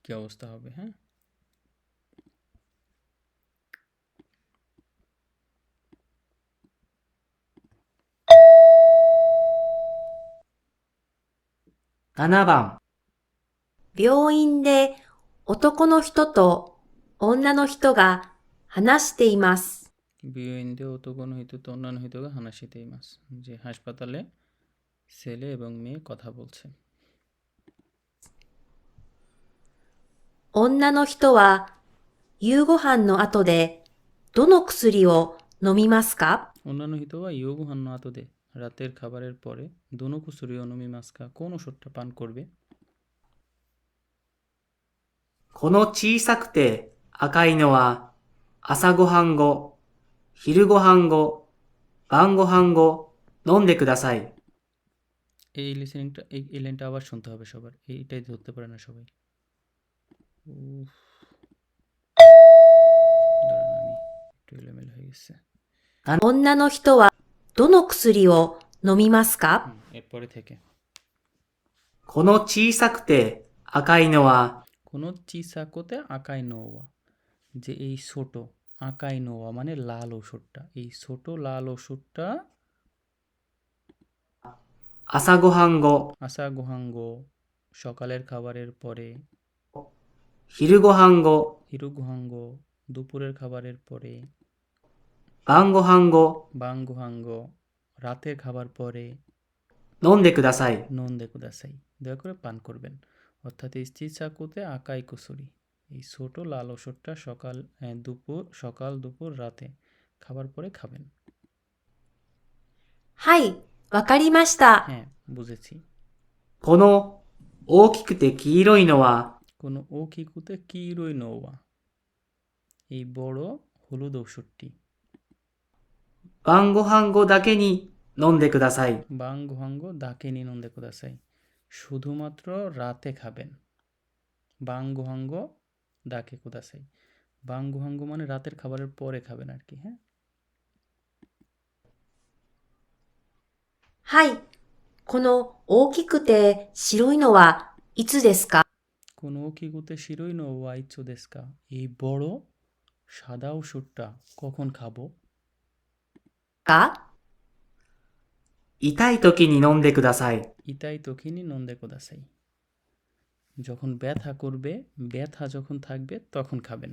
কি অবস্থা হবে। হ্যাঁ,7番、病院で男の人と女の人が話しています。病院で男の人と女の人が話しています। যে হাসপাতালে ছেলে এবং মেয়ে কথা বলছে।女の人は夕ご飯の後でどの薬を飲みますか？ অন্যান্য হিত বা ইয়োগু হান্ন আতদে, রাতের খাবারের পরে দোনো কুসুরি অনুমি মাস্কা, কোন ওষুধটা পান করবে? この小さくて赤いのは朝ごはん後、昼ごはん後、晩ごはん後、飲んでください。এই লিসেনিংটা, এই লাইনটা আবার শুনতে হবে সবার, এইটাই ধরতে পারে না সবাই। উফ, দাঁড়ান আমি একটু এলোমেলো হয়ে গেছে। 女の人はどの薬を飲みますか？ এরপরে থেকে この小さくて赤いのは কোনো চিসাকোতে আকাই নোয়া, যে এই ছোট আকাই নোয়া মানে লাল ওষুধটা, এই ছোট লাল ওষুধটা 朝ごはん後、 আসা গুহাঙ্গো সকালের খাবারের পরে, 昼ごはん後、 হিরু গুহাঙ্গো দুপুরের খাবারের পরে, 晩ごはん後、 বাং গুহাঙ্গো রাতের খাবার পরে, 飲んでください。 নুন দে কুদাসাই দয়া করে পান করবেন। অর্থাৎ এই চিসাকুতে আকাই কুসুরি, এই ছোট লাল ওষুধটা সকাল দুপুর রাতে খাবার পরে খাবেন। はい、わかりました。 হ্যাঁ, বুঝেছি। この大きくて黄色いのは কোনো ও কিকুতে কিরোই নোয়া, এই বড় হলুদ ওষুধটি। 晩ごはん後だけに飲んでください。 বাং গুহাঙ্গো দাকে নিনন্দে কুদাসাই, শুধুমাত্র রাতে খাবেন। বাং গুহাঙ্গো দাকে কুদাসাই, বাং গুহাঙ্গো মানে রাতের খাবারের পরে খাবেন আর কি। হ্যাঁ, はい、この大きくて白いのはいつですか কোন ওকিগুতে শিরোই নো ওয়া ইচ্ছু দেস্কা, এই বড় সাদা ওষুধটা কখন খাবো? か 痛い時に飲んでください。 ইতাই তোকিনি নন্দে কোদাসাই, যখন ব্যথা করবে, ব্যথা যখন থাকবে তখন খাবেন।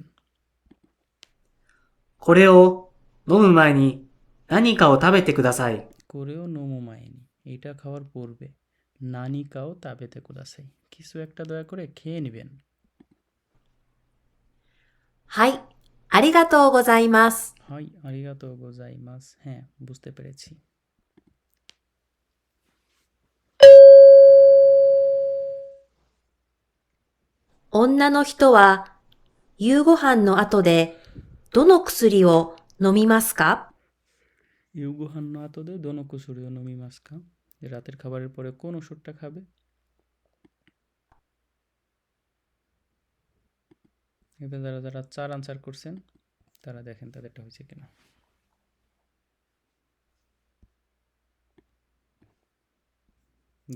これを飲む前に何かを食べてください。 করেও নোমো মাইনি, এটা খাওয়ার পূর্বে নানিকাও তাবেতে কোদাসাই, কিছু একটা দয়া করে খেয়ে নেবেন। はい、ありがとうございます。 হাই আরিগাতো গোজাইমাস, হ্যাঁ বুঝতে পেরেছি। 女の人は夕ご飯の後でどの薬を飲みますか ইউগুহান্ন আতদে দোনো কুসুরিও নমি মাস্কা, রাতের খাবারের পরে কোন ওষুধটা খাবে? এবার যারা যারা 4 আনসার করছেন তারা দেখেন তাদেরটা হয়েছে কিনা।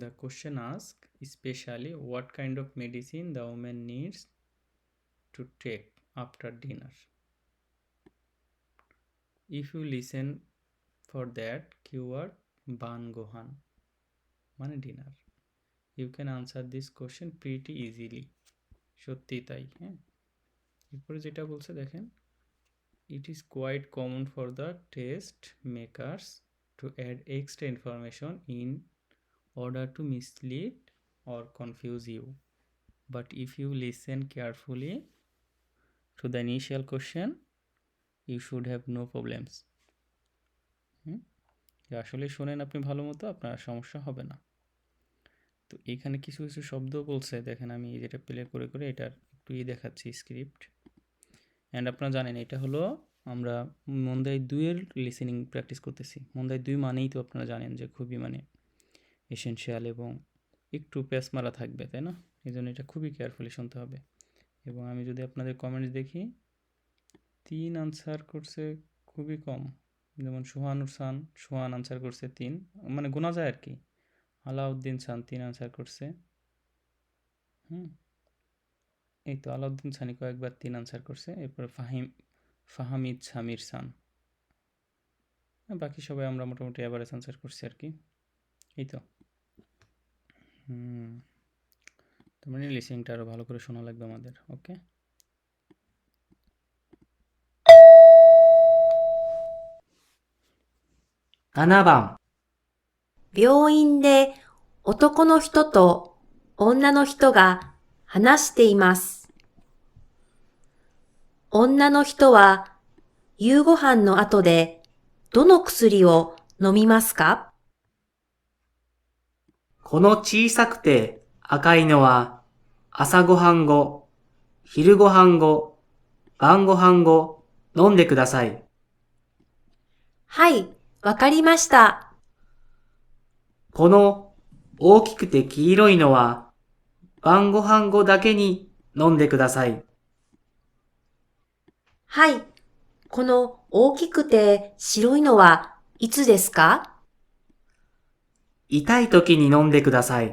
The question asks, especially what kind of medicine the woman needs to take after dinner. If you listen for that keyword ban gohan মানে dinner, you can answer this question pretty easily. সত্যি তাই, হ্যাঁ। এরপরে যেটা বলছে দেখেন, it is quite common for the test makers to add extra information in order to mislead or confuse you. But if you listen carefully to the initial question, you should have no problems. আসলে শোনেন আপনি ভালো মতো, আপনার সমস্যা হবে না। তো এখানে কিছু কিছু শব্দ বলছে দেখেন, আমি যেটা প্লে করে করে এটার একটু দেখাচ্ছি স্ক্রিপ্ট। অ্যান্ড আপনারা জানেন এটা হলো আমরা মন্দাই 2-এর লিসেনিং প্র্যাকটিস করতেছি। মন্দাই 2 মানেই তো আপনারা জানেন যে খুবই মানে এসেনশিয়াল এবং একটু প্যাস মারা থাকবে, তাই না? এই জন্য এটা খুবই কেয়ারফুলি শুনতে হবে। এবং আমি যদি আপনাদের কমেন্টস দেখি, 3 আনসার করছে খুবই কম। যেমন সোহান আনসার করছে 3, মানে গোনা যায় আর কি। আলাউদ্দিন সান 3 আনসার করছে। এই তো আলাউদ্দিন সানি কয়েকবার 3 আনসার করছে। এরপর ফাহামিদ সামির সান, বাকি সবাই আমরা মোটামুটি অ্যাভারেজ আনসার করছি আর কি। এই তো তার মানে লিসেনিংটা আরও ভালো করে শোনা লাগবে আমাদের। ওকে, 7番、病院で男の人と女の人が話しています。女の人は夕ご飯の後でどの薬を飲みますか この小さくて赤いのは朝ごはん後、昼ごはん後、晩ごはん後飲んでください。はい、わかりました。この大きくて黄色いのは晩ごはん後だけに飲んでください。はい、この大きくて白いのはいつですか痛い時に飲んでください。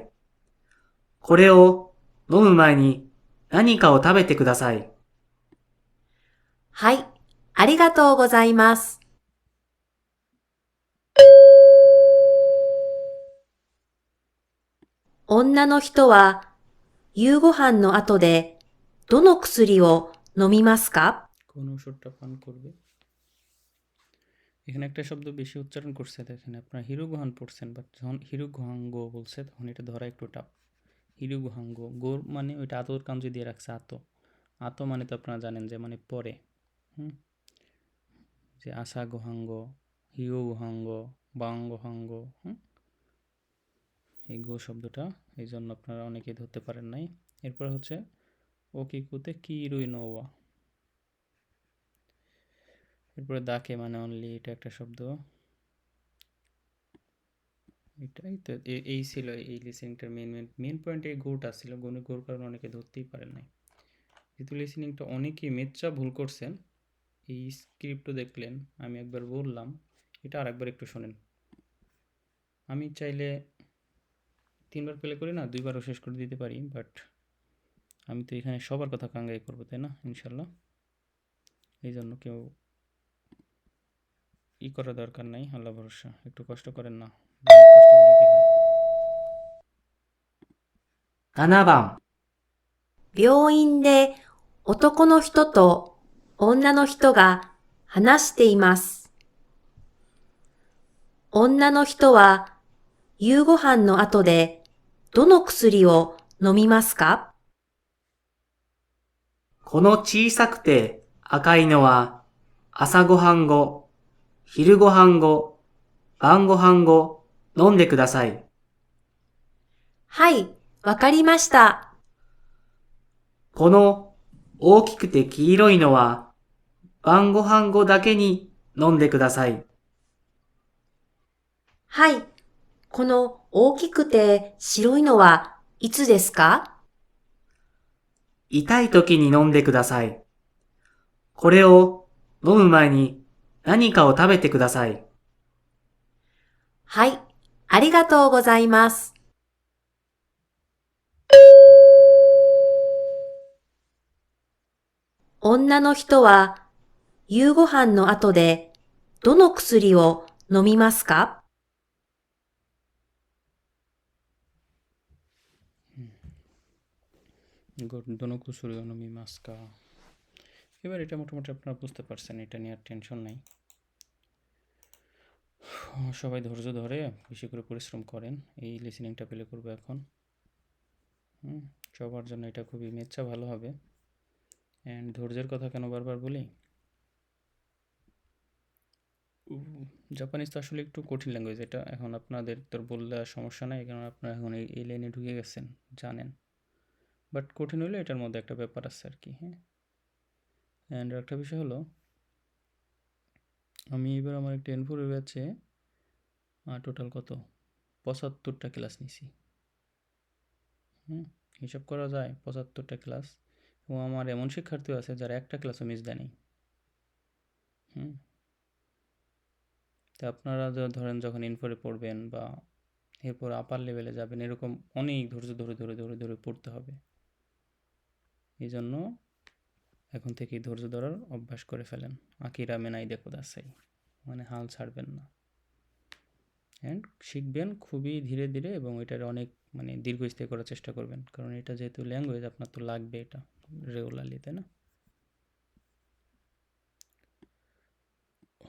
これを飲む前に何かを食べてください。はい、ありがとうございます。女の人は夕ご飯の後でどの薬を飲みますか কোন ওষুধটা পান করবে? এখানে একটা শব্দ বেশি উচ্চারণ করছে দেখেন, আপনার হিরুগুহান পড়ছেন, বাট যখন হিরুগুহাঙ্গো বলছে তখন এটা ধরা একটু টাফ। হিরুগুহাঙ্গো, গোর মানে ওইটা আতর কাঞ্জি দিয়ে রাখছে, আতো মানে তো আপনারা জানেন যে মানে পরে, যে আসা গোহাঙ্গ, হিউ গোহাঙ্গ, বাঙ্গোহাঙ্গ, এই গো শব্দটা, এই জন্য আপনারা অনেকেই ধরতে পারেন নাই। এরপর হচ্ছে ওকিকুতে কি রুই নোয়া, এরপরে দাকে মানে অনলি, এটা একটা শব্দ। এটাই তো এই ছিল এই লিসেনিংটার মেন পয়েন্ট। এই গোটা ছিল, গোর কারণে অনেকে ধরতেই পারেন নাই। যেহেতু লিসেনিংটা অনেকেই মেচ্চা ভুল করছেন, এই স্ক্রিপ্টও দেখলেন, আমি একবার বললাম, এটা আরেকবার একটু শোনেন। আমি চাইলে 3বার প্লে করি না, 2বারও শেষ করে দিতে পারি, বাট আমি তো এখানে সবার কথা কাঙ্গাই করবো, তাই না? ইনশাল্লাহ। এই জন্য কেউ করা দরকার নাই, আল্লাহ ভরসা। একটু কষ্ট করেন না, কষ্ট করলে কি হয়? 7番、病院で男の人と女の人が話しています。女の人は夕ご飯の後でどの薬を飲みますか？この小さくて赤いのは朝ごはん後、昼ごはん後、晩ごはん後、飲んでください。はい、わかりました。この大きくて黄色いのは晩ごはん後だけに飲んでください。はい、この大きくて白いのはいつですか？痛い時に飲んでください。これを飲む前に何かを食べてください。はい、ありがとうございます。女の人は夕ご飯の後でどの薬を飲みますか？দোনো কুসুরিও নমি মাস্কা। এবার এটা মোটামুটি আপনারা বুঝতে পারছেন, এটা নিয়ে আর টেনশন নাই। সবাই ধৈর্য ধরে বেশি করে পরিশ্রম করেন। এই লিসেনিংটা প্লে করবো এখন। সবার জন্য এটা খুবই মেচ্ছা ভালো হবে। অ্যান্ড ধৈর্যের কথা কেন বারবার বলি, জাপানিজ তো আসলে একটু কঠিন ল্যাঙ্গুয়েজ। এটা এখন আপনাদের তো বললে আর সমস্যা নাই, কারণ আপনারা এখন এই লাইনে ঢুকে গেছেন, জানেন। বাট কঠিন হলে এটার মধ্যে একটা ব্যাপার আছে আর কি। হ্যাঁ, অ্যান্ড একটা বিষয় হলো, আমি এবার আমার একটা N4 ব্যাচে টোটাল কত 75টা ক্লাস নিছি। হিসাব করা যায় 75টা ক্লাস। এবং আমার এমন শিক্ষার্থীও আছে যারা একটা ক্লাসও মিস দেয়নি। তো আপনারা ধরেন যখন N4 পড়বেন বা এরপর আপার লেভেলে যাবেন, এরকম অনেক ধৈর্য ধরে ধরে ধরে ধরে পড়তে হবে। এই জন্য এখন থেকেই ধৈর্য ধরার অভ্যাস করে ফেলেন। আকিরা মেনাই দেখো দাসাই, মানে হাল ছাড়বেন না। অ্যান্ড শিখবেন খুবই ধীরে ধীরে, এবং এটার অনেক মানে দীর্ঘস্থায়ী করার চেষ্টা করবেন, কারণ এটা যেহেতু ল্যাঙ্গুয়েজ আপনার তো লাগবে এটা রেগুলারলি, তাই না?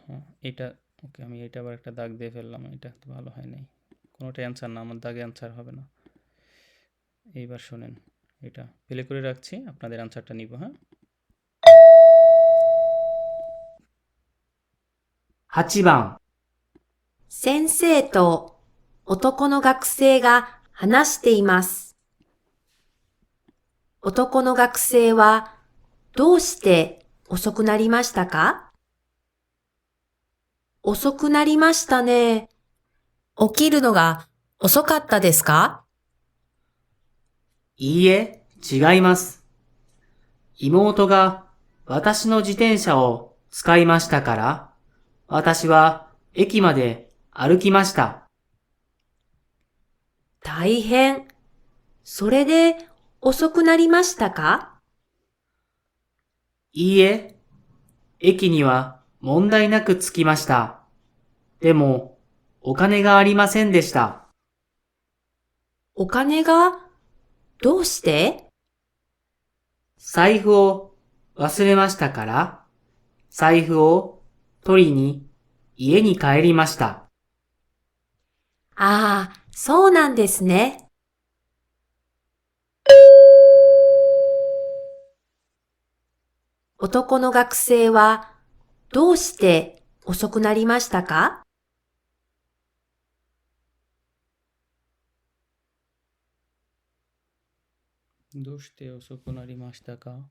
হ্যাঁ, এটা ওকে, আমি এটা আবার একটা দাগ দিয়ে ফেললাম, এটা তো ভালো হয় নাই। কোনোটা অ্যান্সার না, আমার দাগে অ্যান্সার হবে না। এইবার শোনেন, এটা প্লে করে রাখছি, আপনাদের অ্যান্সারটা নিব। হ্যাঁ, 8番、先生と男の学生が話しています。男の学生はどうして遅くなりましたか？遅くなりましたね。起きるのが遅かったですか？いいえ、違います。妹が私の自転車を使いましたから、私は駅まで歩きました。大変。それで遅くなりましたか？いいえ、駅には問題なく着きました。でも、お金がありませんでした。お金がどうして？財布を忘れましたから、財布を取りに家に帰りました。ああ、そうなんですね。男の学生はどうして遅くなりましたか？どうして遅くなりましたか?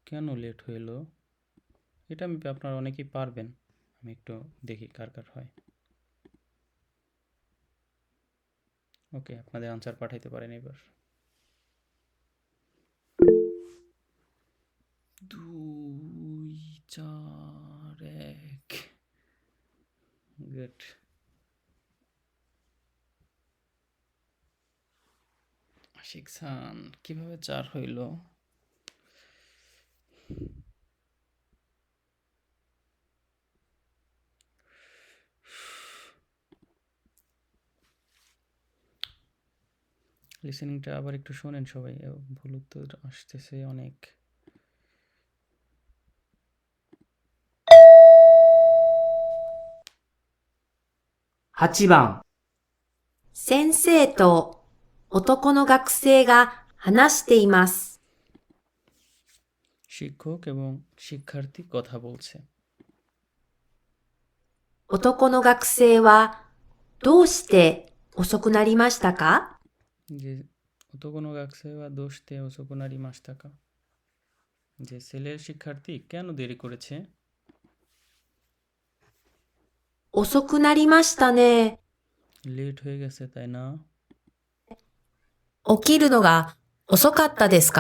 কেন লেট হইল? এটা আপনারা অনেকেই পারবেন। আমি একটু দেখি কার কার হয়। ওকে, আপনাদের আনসার পাঠাইতে পারেন এবার। 2 4 1 গুড। শিখছান কিভাবে 4 হইল? লিসেনিংটা আবার একটু শোনেন সবাই। ভুল উত্তর আসতেছে অনেক। 8番、先生と男の学生が話しています。 শিক্ষক এবং শিক্ষার্থী কথা বলছে। 男の学生はどうして遅くなりましたか？ যে男の学生はどうして遅くなりましたか? যে ছেলের শিক্ষার্থী কেন দেরি করেছে? 遅くなりましたね。 লেট হয়ে গেছে তাই না? 起きるのが遅かったですか？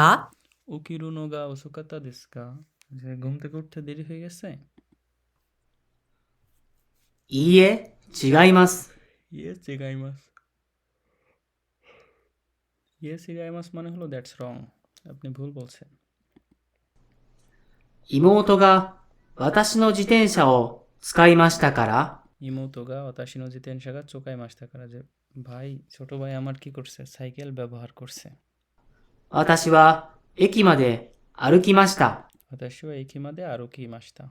起きるのが遅かったですか? যে ঘুম থেকে উঠতে দেরি হয়ে গেছে? いいえ、違います。 Yes, 違います。Yes, 違いますমানে হলো that's wrong. আপনি ভুল বলছেন। 妹が私の自転車を使いましたから、妹が私の自転車が使いましたからযে ভাই ছোট ভাই আমার কি করছে সাইকেল ব্যবহার করছে।私は駅まで歩きました。私は駅まで歩きました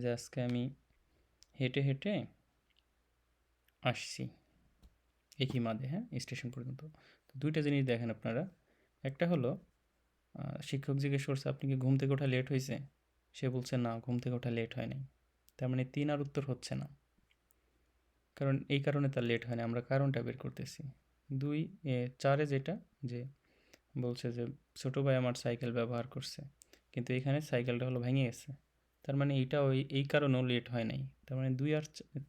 যে আজকে আমি হেঁটে হেঁটে আসছি একই মাদে, হ্যাঁ, স্টেশন পর্যন্ত। তো দুইটা জিনিস দেখেন আপনারা। একটা হলো শিক্ষক জিজ্ঞেস করছে আপনি কি ঘুম থেকে ওঠা লেট হয়েছে? সে বলছে না, ঘুম থেকে ওঠা লেট হয় নাই। তার মানে 3 আর উত্তর হচ্ছে না, কারণ এই কারণে তার লেট হয় না। আমরা কারণটা বের করতেছি। 4 যেটা যে বলছে যে ছোট ভাই আমার সাইকেল ব্যবহার করছে, কিন্তু এখানে সাইকেলটা হলো ভেঙে গেছে। তার মানে এইটা এই কারণেও লেট হয় নাই। তার মানে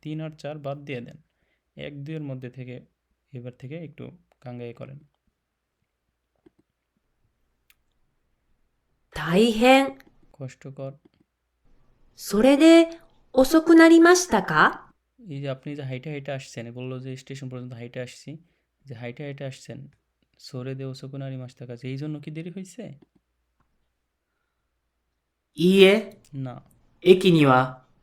3 আর 4 বাদ দিয়ে দেন। 1, 2 এর মধ্যে থেকে এবার থেকে একটু কাঙ্গাই করেন। 大変。 কষ্টকর। それで遅くなりましたか？ এই যে আপনি যে হাইটে হাইটে আসছেন, বললো যে স্টেশন পর্যন্ত হাইটে আসছি, যে হাইটে হাইটে আসছেন সরে দে ওসকুনারি মাস্টার কাছে, এই জন্য কি দেরি হয়েছে? いいえ、 না, 駅には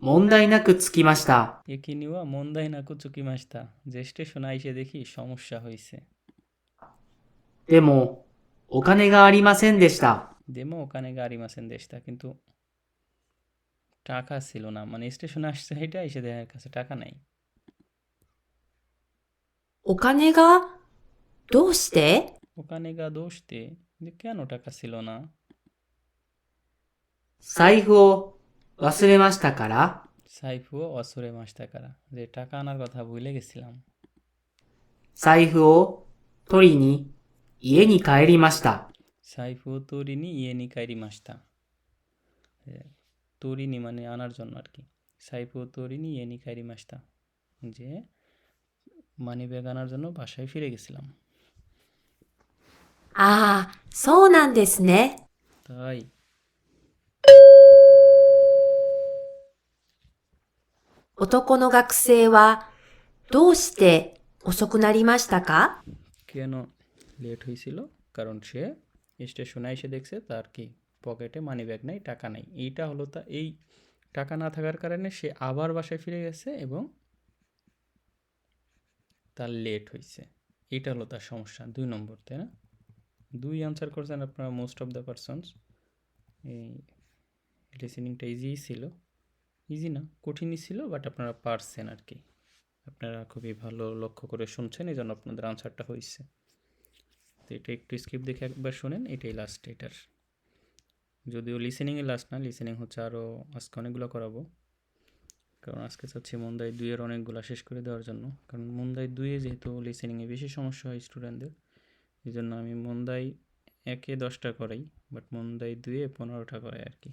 問題なく着きました。 একি নিওয়া মন্দাই না কুচুকি মাস্তা, যে স্টেশনে আইসে দেখি সমস্যা হয়েছে। でも、お金がありませんでした。 দেমো ওখানে গাড়ি মাসেন দেশটা, কিন্তু টাকা ছিল না। মানে স্টেশনে আসছে এটা এসে দেখার কাছে টাকা নাই। お金がどうして？ ওখানে গা দোষতে, যে কেন টাকা ছিল না? 財布を忘れましたから、 সাইফুও অসুরে মাস্তা কারা, যে টাকা আনার কথা ভুলে গেছিলাম। 財布を取りに家に帰りました。 সাইফুও তরিনি ইয়েনি কাইরি মাস্তা, তরিনি মানে আনার জন্য আর কি। সাইফুও তরিনি ইয়েনি কাইরি মাস্তা, যে মানি ব্যাগ আনার জন্য বাসায় ফিরে গেছিলাম। ああ、そうなんですね。 তাই। 男の学生はどうして遅くなりましたか？ কেন লেট হয়েছিল? কারণ সে স্টেশনে এসে দেখছে তার কি পকেটে মানি ব্যাগ নাই, টাকা নাই। এইটা হলো তা, এই টাকা না থাকার কারণে সে আবার বাসায় ফিরে গেছে এবং তার লেট হয়েছে। এইটা হলো তার সমস্যা। 2 নম্বর, তাই না? 2 আনসার করছেন আপনারা মোস্ট অফ দ্য পারসনস। এই লিসেনিংটা ইজি ছিল, ইজি না কঠিনই ছিল, বাট আপনারা পারছেন আর কি। আপনারা খুবই ভালো লক্ষ্য করে শুনছেন, এই জন্য আপনাদের আনসারটা হয়েছে। তো এটা একটু স্কিপ দেখে একবার শোনেন, এটাই লাস্ট এটার। যদিও লিসেনিংয়ে লাস্ট না, লিসেনিং হচ্ছে আরও আজকে অনেকগুলো করাবো, কারণ আজকে চাচ্ছি মন্দাই 2 এর অনেকগুলো শেষ করে দেওয়ার জন্য। কারণ মন্দাই 2 এ যেহেতু লিসেনিংয়ে বেশি সমস্যা হয় স্টুডেন্টদের, এই জন্য আমি মন্দাই 1 এ 10টা করাই, বাট মন্দাই 2 এ 15টা করাই আর কি।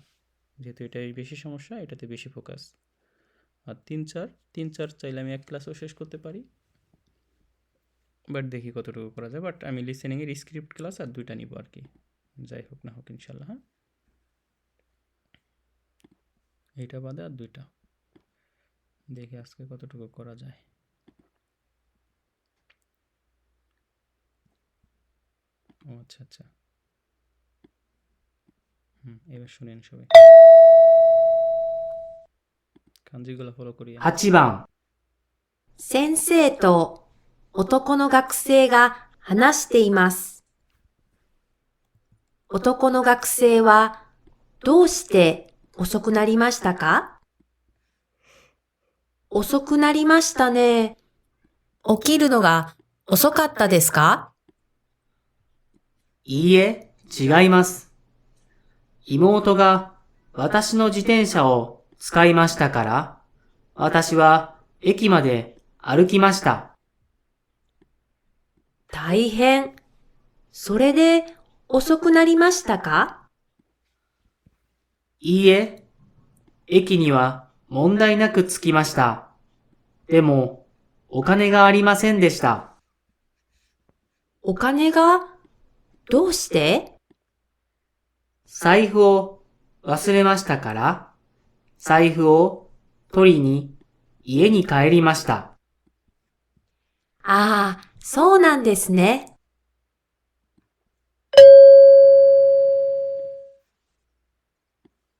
যেহেতু এটাই বেশি সমস্যা, এটাতে বেশি ফোকাস। আর 3-4 চাইলে আমি 1 ক্লাসও শেষ করতে পারি, বাট দেখি কতটুকু করা যায়। বাট আমি লিসেনিংয়ের স্ক্রিপ্ট ক্লাস আর 2টা নিব আর কি, যাই হোক না হোক ইনশাল্লাহ। হ্যাঁ, এইটা বাদে আর 2টা দেখি আজকে কতটুকু করা যায়। ও আচ্ছা আচ্ছা। এবার শুনেন সবাই,漢字গুলো ফলো করিয়েন। 8番、先生と男の学生が話しています。男の学生はどうして遅くなりましたか？遅くなりましたね。起きるのが遅かったですか？いいえ、違います。妹が私の自転車を使いましたから、私は駅まで歩きました。大変。それで遅くなりましたか？いいえ、駅には問題なく着きました。でも、お金がありませんでした。お金がどうして？財布を忘れましたから、財布を取りに家に帰りました。ああ、そうなんですね。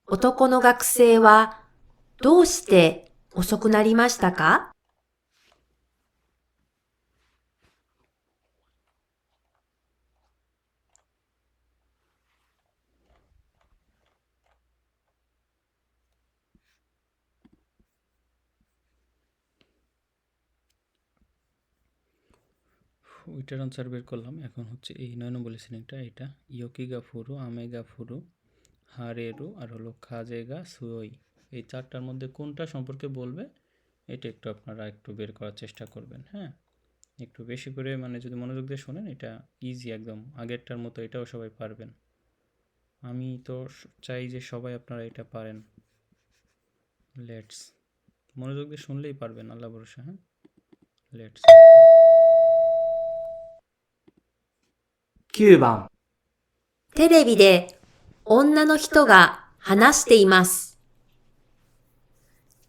男の学生はどうして遅くなりましたか？ওইটার আনসার বের করলাম। এখন হচ্ছে এই 9 নম্বর লিসেনিংটা, এটা ইয়োকিগা ফুরু, আমেগা ফুরু, হারেরু আর হলো খাজেগা সুয়োই, এই চারটার মধ্যে কোনটা সম্পর্কে বলবে এটা একটু আপনারা একটু বের করার চেষ্টা করবেন। হ্যাঁ, একটু বেশি করে মানে যদি মনোযোগ দিয়ে শোনেন এটা ইজি একদম, আগেরটার মতো এটাও সবাই পারবেন। আমি তো চাই যে সবাই আপনারা এটা পারেন। লেটস, মনোযোগ দিয়ে শুনলেই পারবেন, আল্লাহ ভরসা। হ্যাঁ, লেটস। 9番、テレビで女の人が話しています。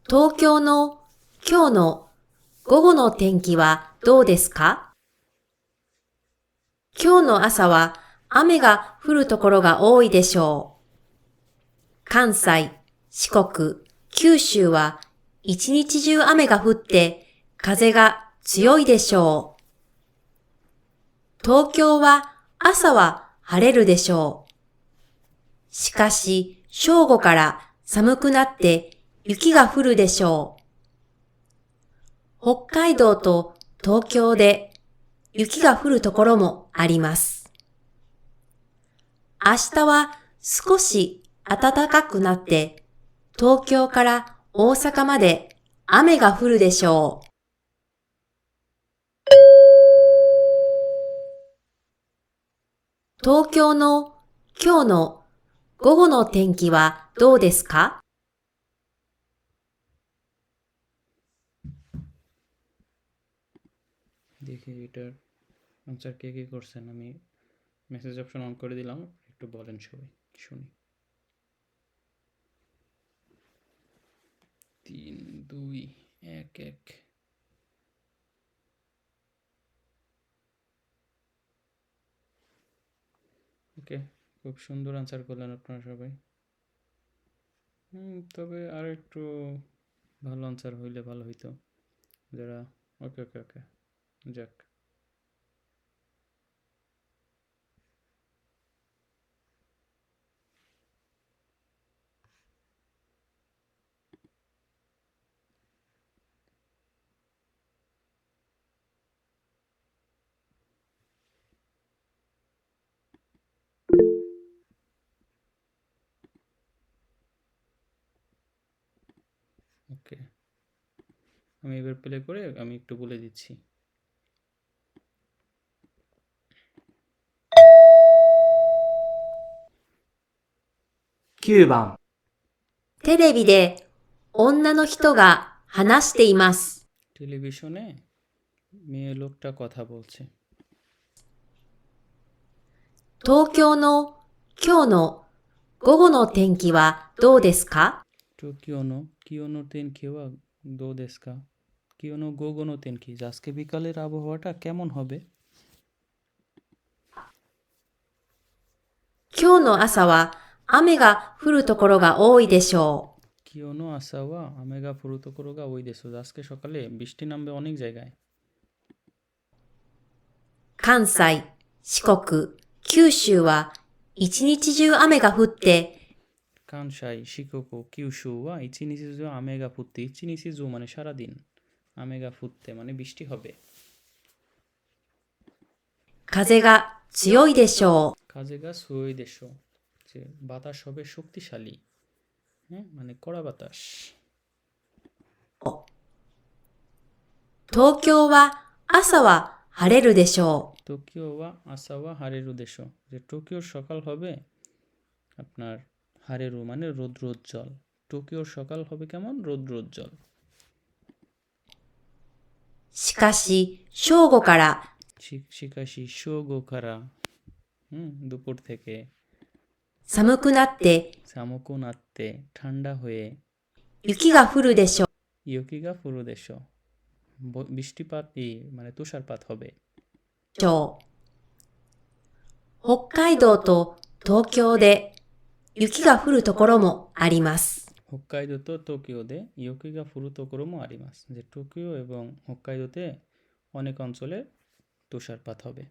東京の今日の午後の天気はどうですか？今日の朝は雨が降るところが多いでしょう。関西、四国、九州は一日中雨が降って風が強いでしょう。東京は朝は晴れるでしょう。しかし正午から寒くなって雪が降るでしょう。北海道と東京で雪が降るところもあります。明日は少し暖かくなって、東京から大阪まで雨が降るでしょう。東京の今日の午後の天気はどうですか？ দেখি এটার আনসার কে কে করছেন। আমি মেসেজ অপশন অন করে দিলাম, একটু বলেন সবাই শুনি। 3 2 1 1। ওকে, খুব সুন্দর আনসার করলেন আপনারা সবাই। তবে আর একটু ভালো আনসার হইলে ভালো হইতো যারা। ওকে ওকে ওকে, যাক। ওকে, আমি এবার প্লে করে আমি একটু বলে দিচ্ছি। 9番、テレビで女の人が話しています。 টেলিভিশনে মেয়ে লোকটা কথা বলছে। 東京の今日の午後の天気はどうですか？ কিয়নো তেন কিওয়া দো দেশকা, কিয়নো গোগোনো তেন কি, আজকে বিকালের আবহাওয়াটা কেমন হবে? 今日の朝は雨が降るところが多いでしょう。 কিয় নো আসা ওয়া আমেগা ফুরু তোকরোগা ওই দেশো। আজকে সকালে বৃষ্টি নামবে অনেক জায়গায়। 関西、四国、九州は一日中雨が降って、 কানসাই, শিকোকো, কিউশু ওয়া ইচিনিচিজু আমেগা ফুত্তে। ইচিনিচিজু মানে সারাদিন, আমেগা ফুত্তে মানে বৃষ্টি হবে। 風が強いでしょう。 কাজেগা সুই দেশো, যে বাতাস হবে শক্তিশালী, হ্যাঁ মানে কড়া বাতাস। 東京は朝は晴れるでしょう。 টোকিও ওয়া আসাওয়া হারেরু দেশো, যে টোকিওর সকাল হবে আপনার হারেরু মানে রৌদ্রোজ্জ্বল। টোকিওর সকাল হবে কেমন? রৌদ্রোজ্জ্বল। しかし、正午から শিকাশি শোগো খারা, দুপুর থেকে। 寒くなって সামোকো নাত্তে ঠান্ডা হয়ে। 雪が降るでしょ ইয়োকিগা ফুরু দেশো, বৃষ্টিপাত মানে তুষারপাত হবে। う。北海道と東京で雪が降るところもあります。 হোক্কাইদো তো টোকিওতে ইয়োকিগা ফুরু তোকরোমো আরিমাস, যে টোকিও এবং হোক্কাইদোতে অনেক অঞ্চলে তুষারপাত হবে।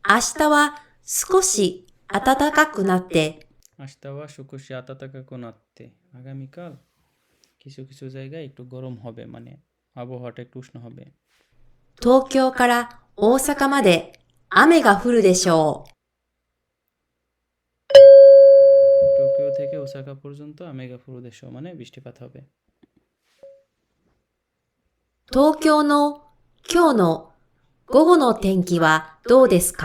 明日は少し暖かくなって、 আস্তাওয়া সুকুশি আতাতাকা নাত্তে, আগামীকাল কিছু কিছু জায়গায় একটু গরম হবে, মানে আবহাওয়াটা একটু উষ্ণ হবে। 東京から大阪まで雨が降るでしょう。 টোকিও থেকে ওসাকা পর্যন্ত আমেগা ফুরু দেশো মানে বৃষ্টিপাত হবে। 東京の今日の午後の天気はどうですか？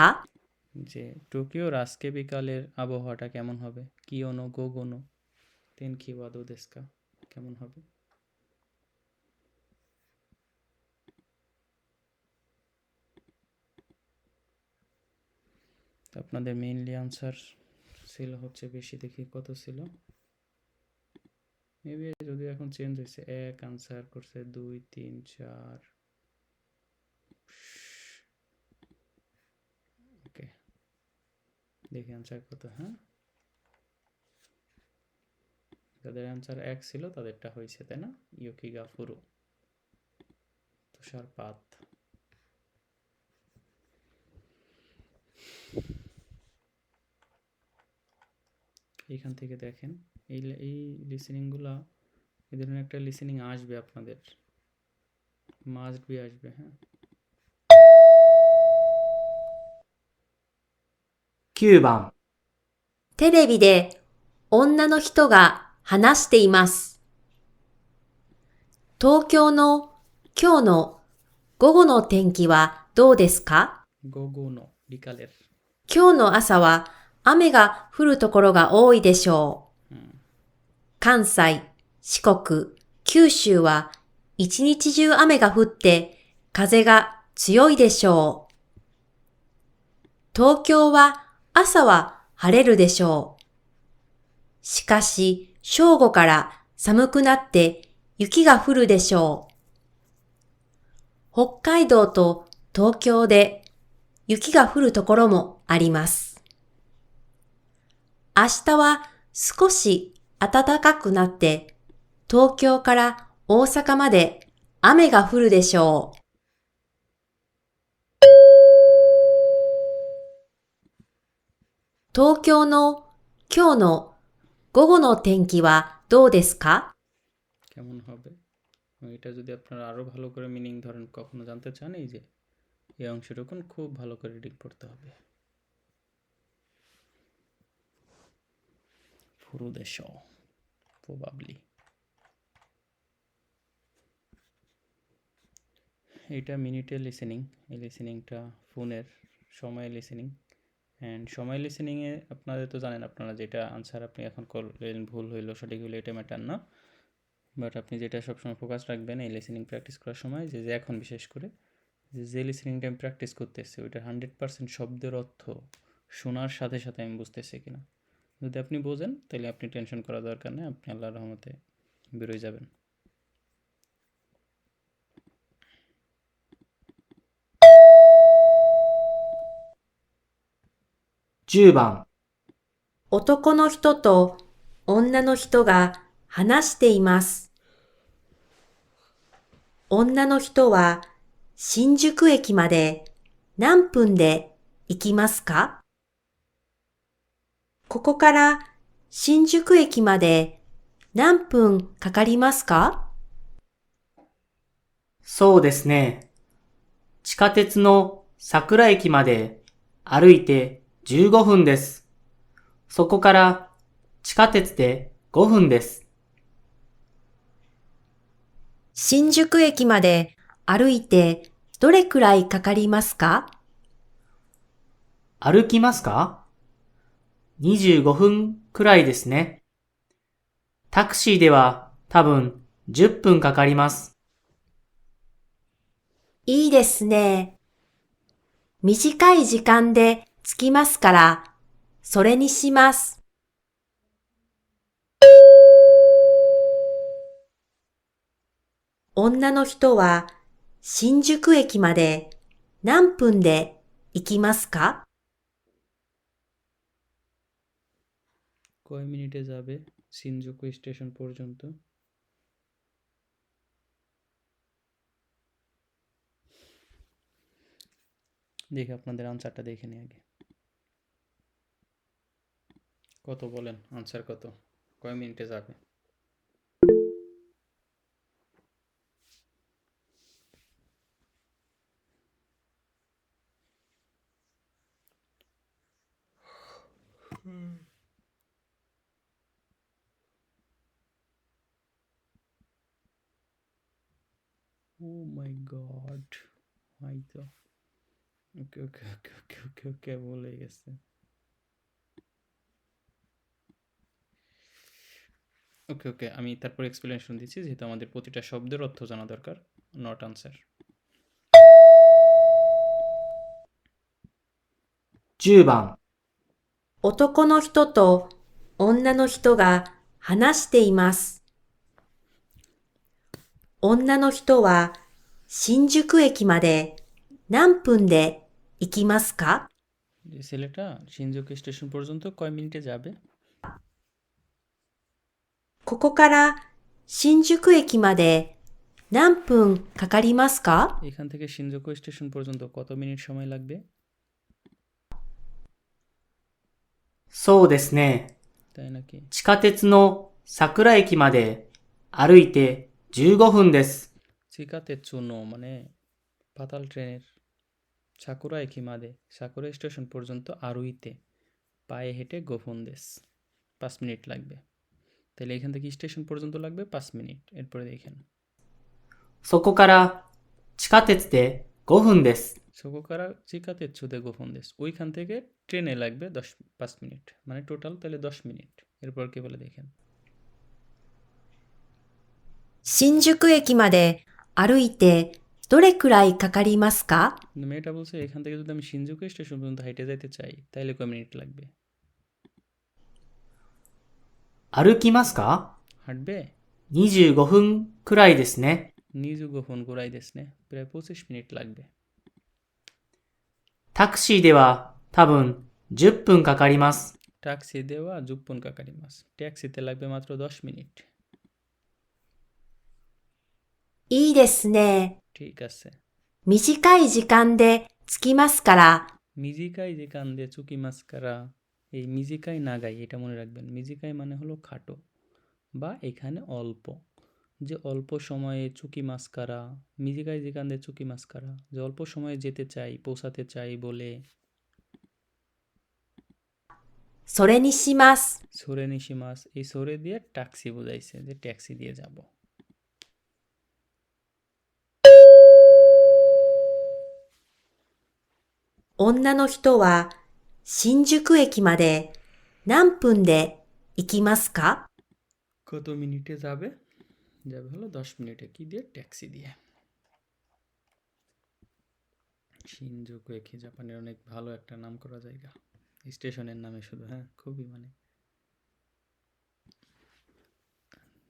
যে টোকিওর আজকে বিকালের আবহাওয়াটা কেমন হবে? কিওনো গোগোনো তেনকি ওয়াদো দেস্কা, কেমন হবে? তো আপনাদের মেইনলি আনসার ছিল হচ্ছে বেশি, দেখি কত ছিল। মেবি যদি এখন চেঞ্জ হয়েছে, এক আনসার করছে 2 3 4, ওকে দেখি আনসার কত। হ্যাঁ, যাদের আনসার 1 ছিল তাদেরটা হয়েছে, তাই না? ইয়োকিগা ফুরু তুষারপাত। এইখান থেকে দেখেন এই লিসেনিংগুলা, এই ধরনের একটা লিসেনিং আসবে আপনাদের, মাস্ট বি আসবে। হ্যাঁ, 9番、テレビで女の人が話しています。東京の今日の午後の天気はどうですか？ গোগোনো বিকালের। 今日の朝は雨が降るところが多いでしょう。関西、四国、九州は一日中雨が降って風が強いでしょう。東京は朝は晴れるでしょう。しかし正午から寒くなって雪が降るでしょう。北海道と東京で雪が降るところもあります。明日は少し暖かくなって、東京から大阪まで雨が降るでしょう。東京の今日の午後の天気はどうですか？ কেমন হবে? এটা যদি আপনারা আরো ভালো করে মিনিং ধরেন কখনো জানতে চান, এই যে এই অংশটুকুন খুব ভালো করে রিডিং পড়তে হবে। ফুরু দেশো প্রবাবলি, এটা মিনিটের লিসেনিং। এই লিসেনিংটা ফোনের সময় লিসেনিং। অ্যান্ড সময় লিসেনিংয়ে আপনাদের তো জানেন, আপনারা যেটা আনসার আপনি এখন করলেন ভুল হইলো সঠিক হইলো এটা ম্যাটার না, বাট আপনি যেটা সবসময় ফোকাস রাখবেন এই লিসেনিং প্র্যাকটিস করার সময়, যে এখন বিশেষ করে যে লিসেনিংটা আমি প্র্যাকটিস করতেছি ওইটার 100% শব্দের অর্থ শোনার সাথে সাথে আমি বুঝতেছি কিনা। যদি আপনি বোঝেন তাহলে আপনি টেনশন করার দরকার নেই, আপনি আল্লাহর রহমতে বেরোয় যাবেন। 10番、男の人と女の人が話しています。女の人は新宿駅まで何分で行きますか？ここから新宿駅まで何分かかりますか？そうですね。地下鉄の桜駅まで歩いて15分です。そこから地下鉄で5分です。新宿駅まで歩いてどれくらいかかりますか？歩きますか？ 25 分くらいですね。タクシーでは多分10分かかります。いいですね。短い時間で着きますから、それにします。女の人は新宿駅まで何分で行きますか？ কয় মিনিটে যাবে শিনজুকু স্টেশন পর্যন্ত? দেখে আপনাদের আনসারটা দেখে নিই আগে। কত বলেন, আনসার কত? কয় মিনিটে যাবে? ও মাই গড, হয়তো। ওকে ওকে ওকে ওকে ওকে ওকে ভুলে গেছে। ওকে ওকে, আমি তারপর এক্সপ্লেনেশন দিচ্ছি, যেহেতু আমাদের প্রতিটা শব্দের অর্থ জানা দরকার। Not answer. 10番、男の人と女の人が話しています。女の人は新宿駅まで何分で行きますか？ যে ছেলেটা শিনজুকু স্টেশন পর্যন্ত কয় মিনিটে যাবে? ここから新宿駅まで何分かかりますか？ এখান থেকে শিনজুকু স্টেশন পর্যন্ত কত মিনিট সময় লাগবে? そうですね。তাই নাকি? 地下鉄の桜駅まで歩いて15分です。 চিকাতে চুনো মানে পাতাল ট্রেনের সাকুরা একি মাদে, সাকুরা স্টেশন পর্যন্ত আরুইতে পায়ে হেঁটে গোফন দেশ 5 মিনিট লাগবে। তাহলে এখান থেকে স্টেশন পর্যন্ত লাগবে 5 মিনিট। এরপরে দেখেন, そこから地下鉄で5分です。 সকুকারা চিকাতে চুদে গোফন দেশ, ওইখান থেকে ট্রেনে লাগবে 5 মিনিট, মানে টোটাল তাহলে 10 মিনিট। এরপর কি বলে দেখেন, 新宿駅まで歩いてどれくらいかかりますか？ কিন্তু মেয়েটা বলছে এখান থেকে যদি আমি শিনজুকু স্টেশন পর্যন্ত হাইটে যাইতে চাই তাহলে কয় মিনিট লাগবে? 歩きますか？ হাঁটবে? 25分くらいですね。 নিজু গোফন গোড়াই দেশ নে, প্রায় 25 মিনিট লাগবে। タクシーでは多分10分かかります。 ট্যাক্সি দেওয়া জুপ্পন কাকারি মাস, ট্যাক্সিতে লাগবে মাত্র 10 মিনিট। いいですね。 ঠিক আছে। 短い時間で着きますから、 মিজিকাই যে কান্দে চুকি মাস্কারা, এই মিজিকাই নাগাই এটা মনে রাখবেন। মিজিকাই মানে হলো খাটো বা এখানে অল্প, যে অল্প সময়ে চুকি মাস্কারা, মিজিকাই যে কান্দে চুকি মাস্কারা, যে অল্প সময়ে যেতে চাই, পৌঁছাতে চাই বলে। それにします。 সোরে নিশিমাস, এই সোরে দিয়ে ট্যাক্সি বোঝাইছে, যে ট্যাক্সি দিয়ে যাব।女の人は新宿駅まで何分で行きますか？ কত মিনিটে যাবে? যাবে হলো 10 মিনিটে। কি দিয়ে? ট্যাক্সি দিয়ে। শিনজুকু একি জাপানের অনেক ভালো একটা নাম করা জায়গা, স্টেশনের নামে শুধু, হ্যাঁ, খুবই মানে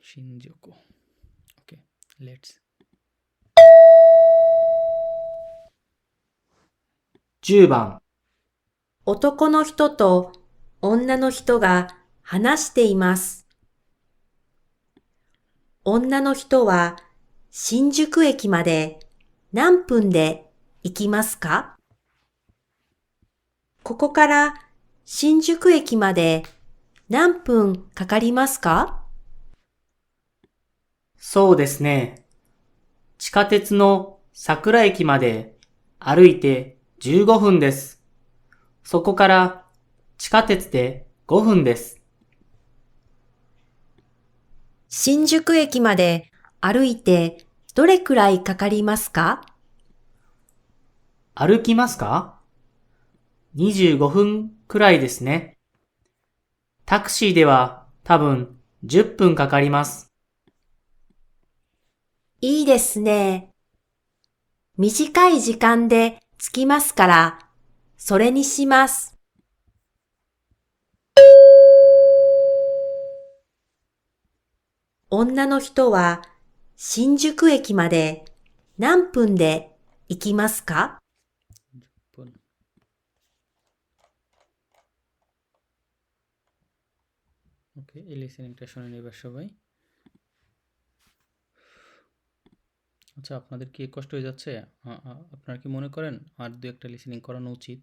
শিনজুকু। ওকে, লেটস। 10番、男の人と女の人が話しています。女の人は新宿駅まで何分で行きますか？ここから新宿駅まで何分かかりますか？そうですね。地下鉄の桜駅まで歩いて15分です。そこから地下鉄で5分です。新宿駅まで歩いてどれくらいかかりますか？歩きますか？ 25 分くらいですね。タクシーでは多分10分かかります。いいですね。短い時間で着きますから、それにします。女の人は新宿駅まで何分で行きますか？ 10 分। ওকে, এই লিসেনিংটা শুনে নেবার সবাই। আচ্ছা, আপনাদের কি কষ্ট হয়ে যাচ্ছে? আপনারা কি মনে করেন আর দু একটা লিসেনিং করানো উচিত?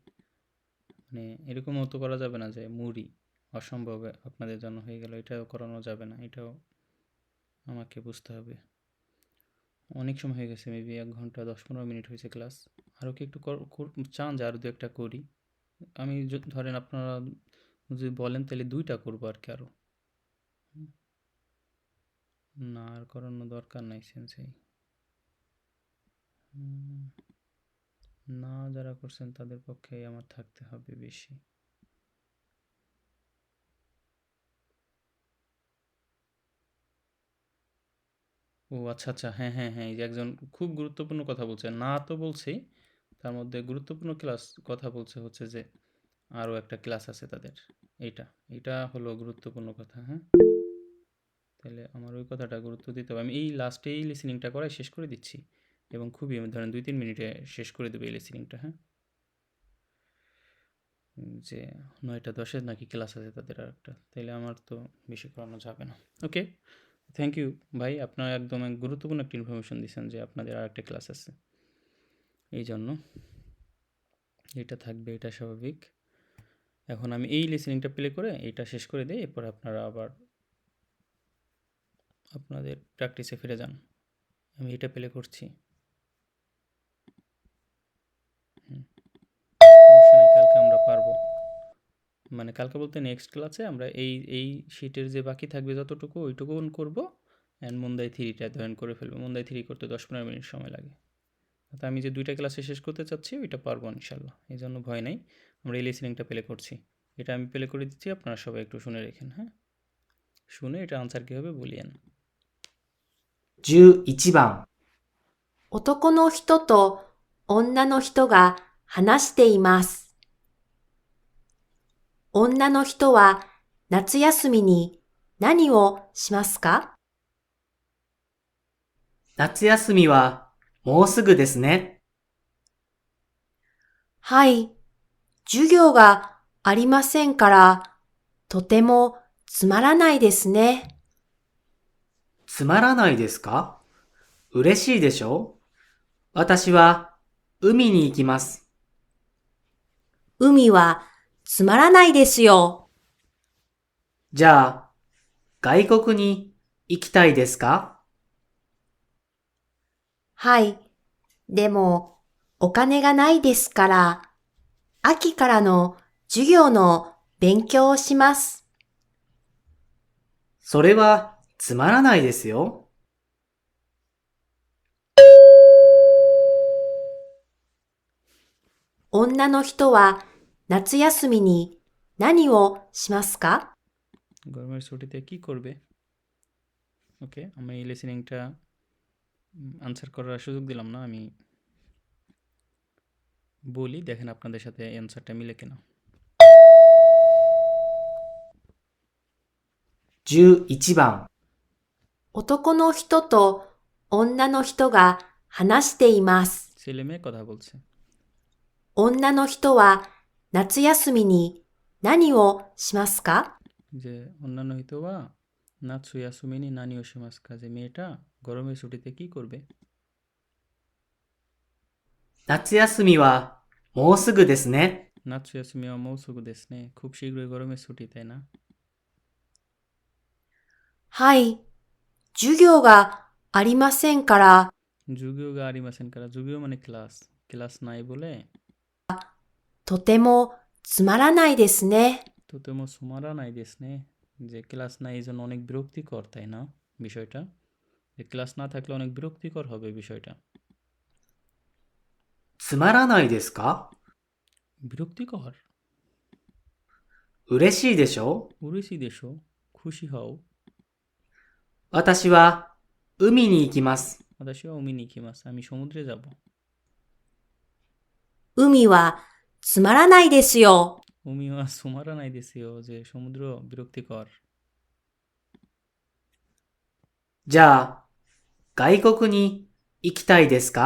মানে এরকমও তো করা যাবে না যে মুড়ি অসম্ভব আপনাদের জন্য হয়ে গেল, এটাও করানো যাবে না, এটাও আমাকে বুঝতে হবে। অনেক সময় হয়ে গেছে, মেবি 1 ঘন্টা 10-15 মিনিট হয়েছে ক্লাস। আরও কি একটু চান যে আরও দু একটা করি? আমি ধরেন আপনারা যদি বলেন তাহলে 2টা করবো আর কি আরও। না, আর করানো দরকার নাই সেন্সেই। না, যারা করছেন তাদের পক্ষেই আমার থাকতে হবে বেশি। ও আচ্ছা আচ্ছা, হ্যাঁ হ্যাঁ হ্যাঁ, এই যে একজন খুব গুরুত্বপূর্ণ কথা বলছে, না তো বলছেই, তার মধ্যে গুরুত্বপূর্ণ ক্লাস কথা বলছে হচ্ছে যে আরও একটা ক্লাস আছে তাদের। এইটা এইটা হলো গুরুত্বপূর্ণ কথা। হ্যাঁ, তাহলে আমার ওই কথাটা গুরুত্ব দিতে হবে। আমি এই লাস্টে এই লিসেনিংটা করাই শেষ করে দিচ্ছি, এবং খুবই আমি ধরেন 2-3 মিনিটে শেষ করে দেবো এই লিসেনিংটা। হ্যাঁ, যে 9টা 10-এ নাকি ক্লাস আছে তাদের আর একটা, তাইলে আমার তো বেশি করানো যাবে না। ওকে, থ্যাংক ইউ ভাই, আপনারা একদম এক গুরুত্বপূর্ণ একটা ইনফরমেশন দিয়েছেন যে আপনাদের আর একটা ক্লাস আছে, এই জন্য এটা থাকবে, এটা স্বাভাবিক। এখন আমি এই লিসেনিংটা প্লে করে এটা শেষ করে দিই, এরপর আপনারা আবার আপনাদের প্র্যাকটিসে ফিরে যান। আমি এটা প্লে করছি। সমস্যা নেই, কালকে আমরা পারবো। মানে কালকে বলতে নেক্সট ক্লাসে আমরা এই এই শিটের যে বাকি থাকবে যতটুকু ওইটুকু করব, অ্যান্ড মুন্দাই 3টা জয়েন করে ফেলবো। মুন্দাই 3 করতে 10-15 মিনিট সময় লাগে। তো আমি যে 2টা ক্লাসে শেষ করতে চাচ্ছি ওইটা পারবো ইনশাল্লাহ, এই জন্য ভয় নেই। আমরা এই লিসেনিংটা প্লে করছি, এটা আমি প্লে করে দিচ্ছি, আপনারা সবাই একটু শুনে রেখেন। হ্যাঁ, শুনে এটা আনসার কী হবে বলিয়েন। 11番、男の人と女の人が話しています。女の人は夏休みに何をしますか？夏休みはもうすぐですね。はい。授業がありませんから、とてもつまらないですね。つまらないですか？嬉しいでしょ？私は海に行きます。海はつまらないですよ。じゃあ、外国に行きたいですか？はい。でも、お金がないですから、秋からの授業の勉強をします。それはつまらないですよ。女の人は夏休みに何をしますか？ গরমের ছুটিতে কি করবে? ওকে, আমি এই লিসেনিংটা আনসার করার সুযোগ দিলাম না, আমি বলি, দেখেন আপনাদের সাথে অ্যান্সারটা মিলে কিনা। 11番、男の人と女の人が話しています。ছেলে মেয়ে কথা বলছে।女の人は夏休みに何をしますか？ যে অন্যান্য হইতো বা নাৎসু ইয়াসুমিনি নানি ওশিমাস্কা, যে মেয়েটা গরমের ছুটিতে কি করবে? 夏休みはもうすぐですね。 নাৎসু ইয়াসুমি ওয়া মৌসুকু দেস নে, খুব শীঘ্রই গরমের ছুটি, তাই না? はい。授業がありませんから、 যুগিও গা আরিমাসেন কারা, যুগিও মানে ক্লাস, ক্লাস নাই বলে とてもつまらないですね。 তো তেমন সুমারা নাই দেস নে, যে ক্লাস নাই এই জন্য অনেক বিরক্তিকর, তাই না বিষয়টা? যে ক্লাস না থাকলে অনেক বিরক্তিকর হবে বিষয়টা। つまらないですか？ বিরক্তিকর? 嬉しいでしょ？ উরেসি দেশো, খুশি হও। 私は海に行きます。 আদাশি ওয়া উমি নিকিমাস, আমি সমুদ্রে যাব। 海はつまらないですよ。 উমি ওয়া সুমারা নাই দেসিও, যে সমুদ্র বিরক্তিকর। じゃあ、外国に行きたいですか？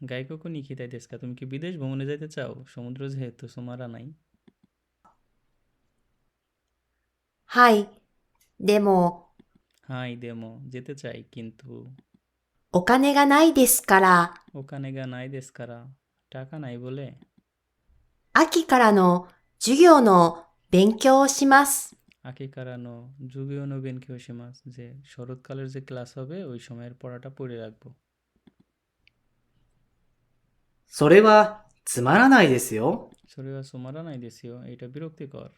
গাইকোকো নিখিতাই দেসকা, তুমি কি বিদেশ ভ্রমণে যাইতে চাও? সমুদ্র যেহেতু সুমারা নাই। はい。でも、 হাই দেমো, যেতে চাই কিন্তু। お金がないですから、 ওখানে গা নাই দেসকারা, টাকা নাই বলে। 秋からの授業の勉強をします。 আকি কারানো যুগীয় নবেন কিয়োশিমাস, যে শরৎকালের যে ক্লাস হবে ওই সময়ের পড়াটা পড়ে রাখবো। それはつまらないですよ。 শরীরা সুমারা নাই দেসিও, এটা বিরক্তিকর।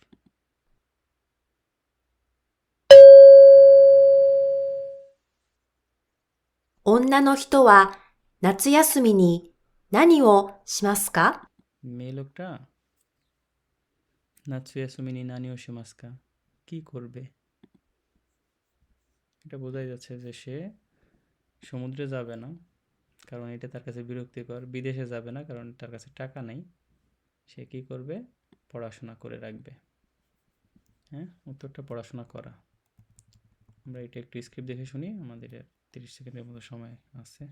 女の人は夏休みに何をしますか？ মেয়ে লোকটা নাৎসুয়াসুমিনি নানিও শিমাস্কা, কি করবে? এটা বোঝাই যাচ্ছে যে সে সমুদ্রে যাবে না, কারণ এটা তার কাছে বিরক্তিকর। বিদেশে যাবে না, কারণ তার কাছে টাকা নেই। সে কি করবে? পড়াশোনা করে রাখবে। হ্যাঁ, উত্তরটা পড়াশোনা করা। আমরা এটা একটু স্ক্রিপ্ট দেখে শুনি, আমাদের 30 সেকেন্ডের মতো সময় আছে।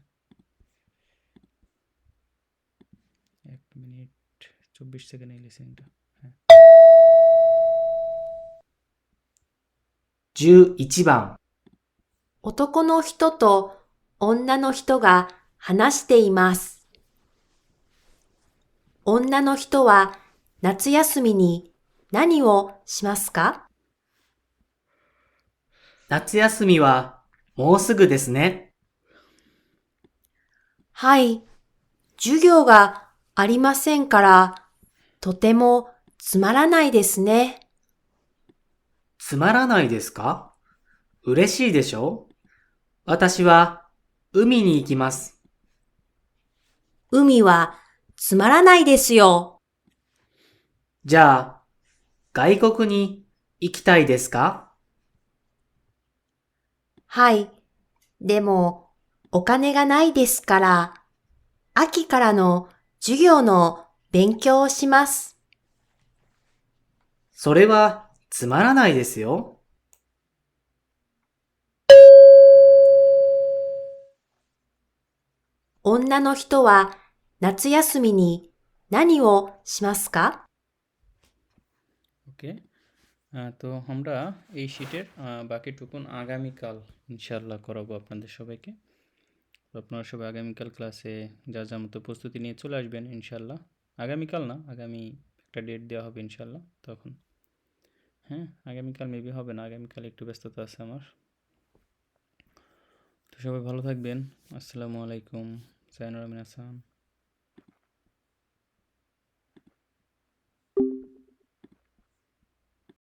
1 মিনিট 24 সেকেন্ড এই লিসেনিংটা। হ্যাঁ, 11番。男の人と女の人が話しています。女の人は夏休みに何をしますか？夏休みはもうすぐですね。はい。授業がありませんから、とてもつまらないですね。つまらないですか？嬉しいでしょ？私は海に行きます。海はつまらないですよ。じゃあ、外国に行きたいですか？はい。でも、お金がないですから、秋からの授業の勉強をします。それはつまらないですよ。女の人は夏休みに何をしますか？ ওকে। তো আমরা এই শিটের বাকিটুকুন আগামীকাল ইনশাল্লাহ করাবো আপনাদের সবাইকে। তো আপনারা সবাই আগামীকাল ক্লাসে যা যা মতো প্রস্তুতি নিয়ে চলে আসবেন ইনশাল্লাহ। আগামীকাল না, আগামী একটা ডেট দেওয়া হবে ইনশাল্লাহ তখন। হ্যাঁ, আগামীকাল মেবি হবে না, আগামীকাল একটু ব্যস্ততা আছে আমার। তো সবাই ভালো থাকবেন। আসসালামু আলাইকুম। সায়নুর আমিন হাসান।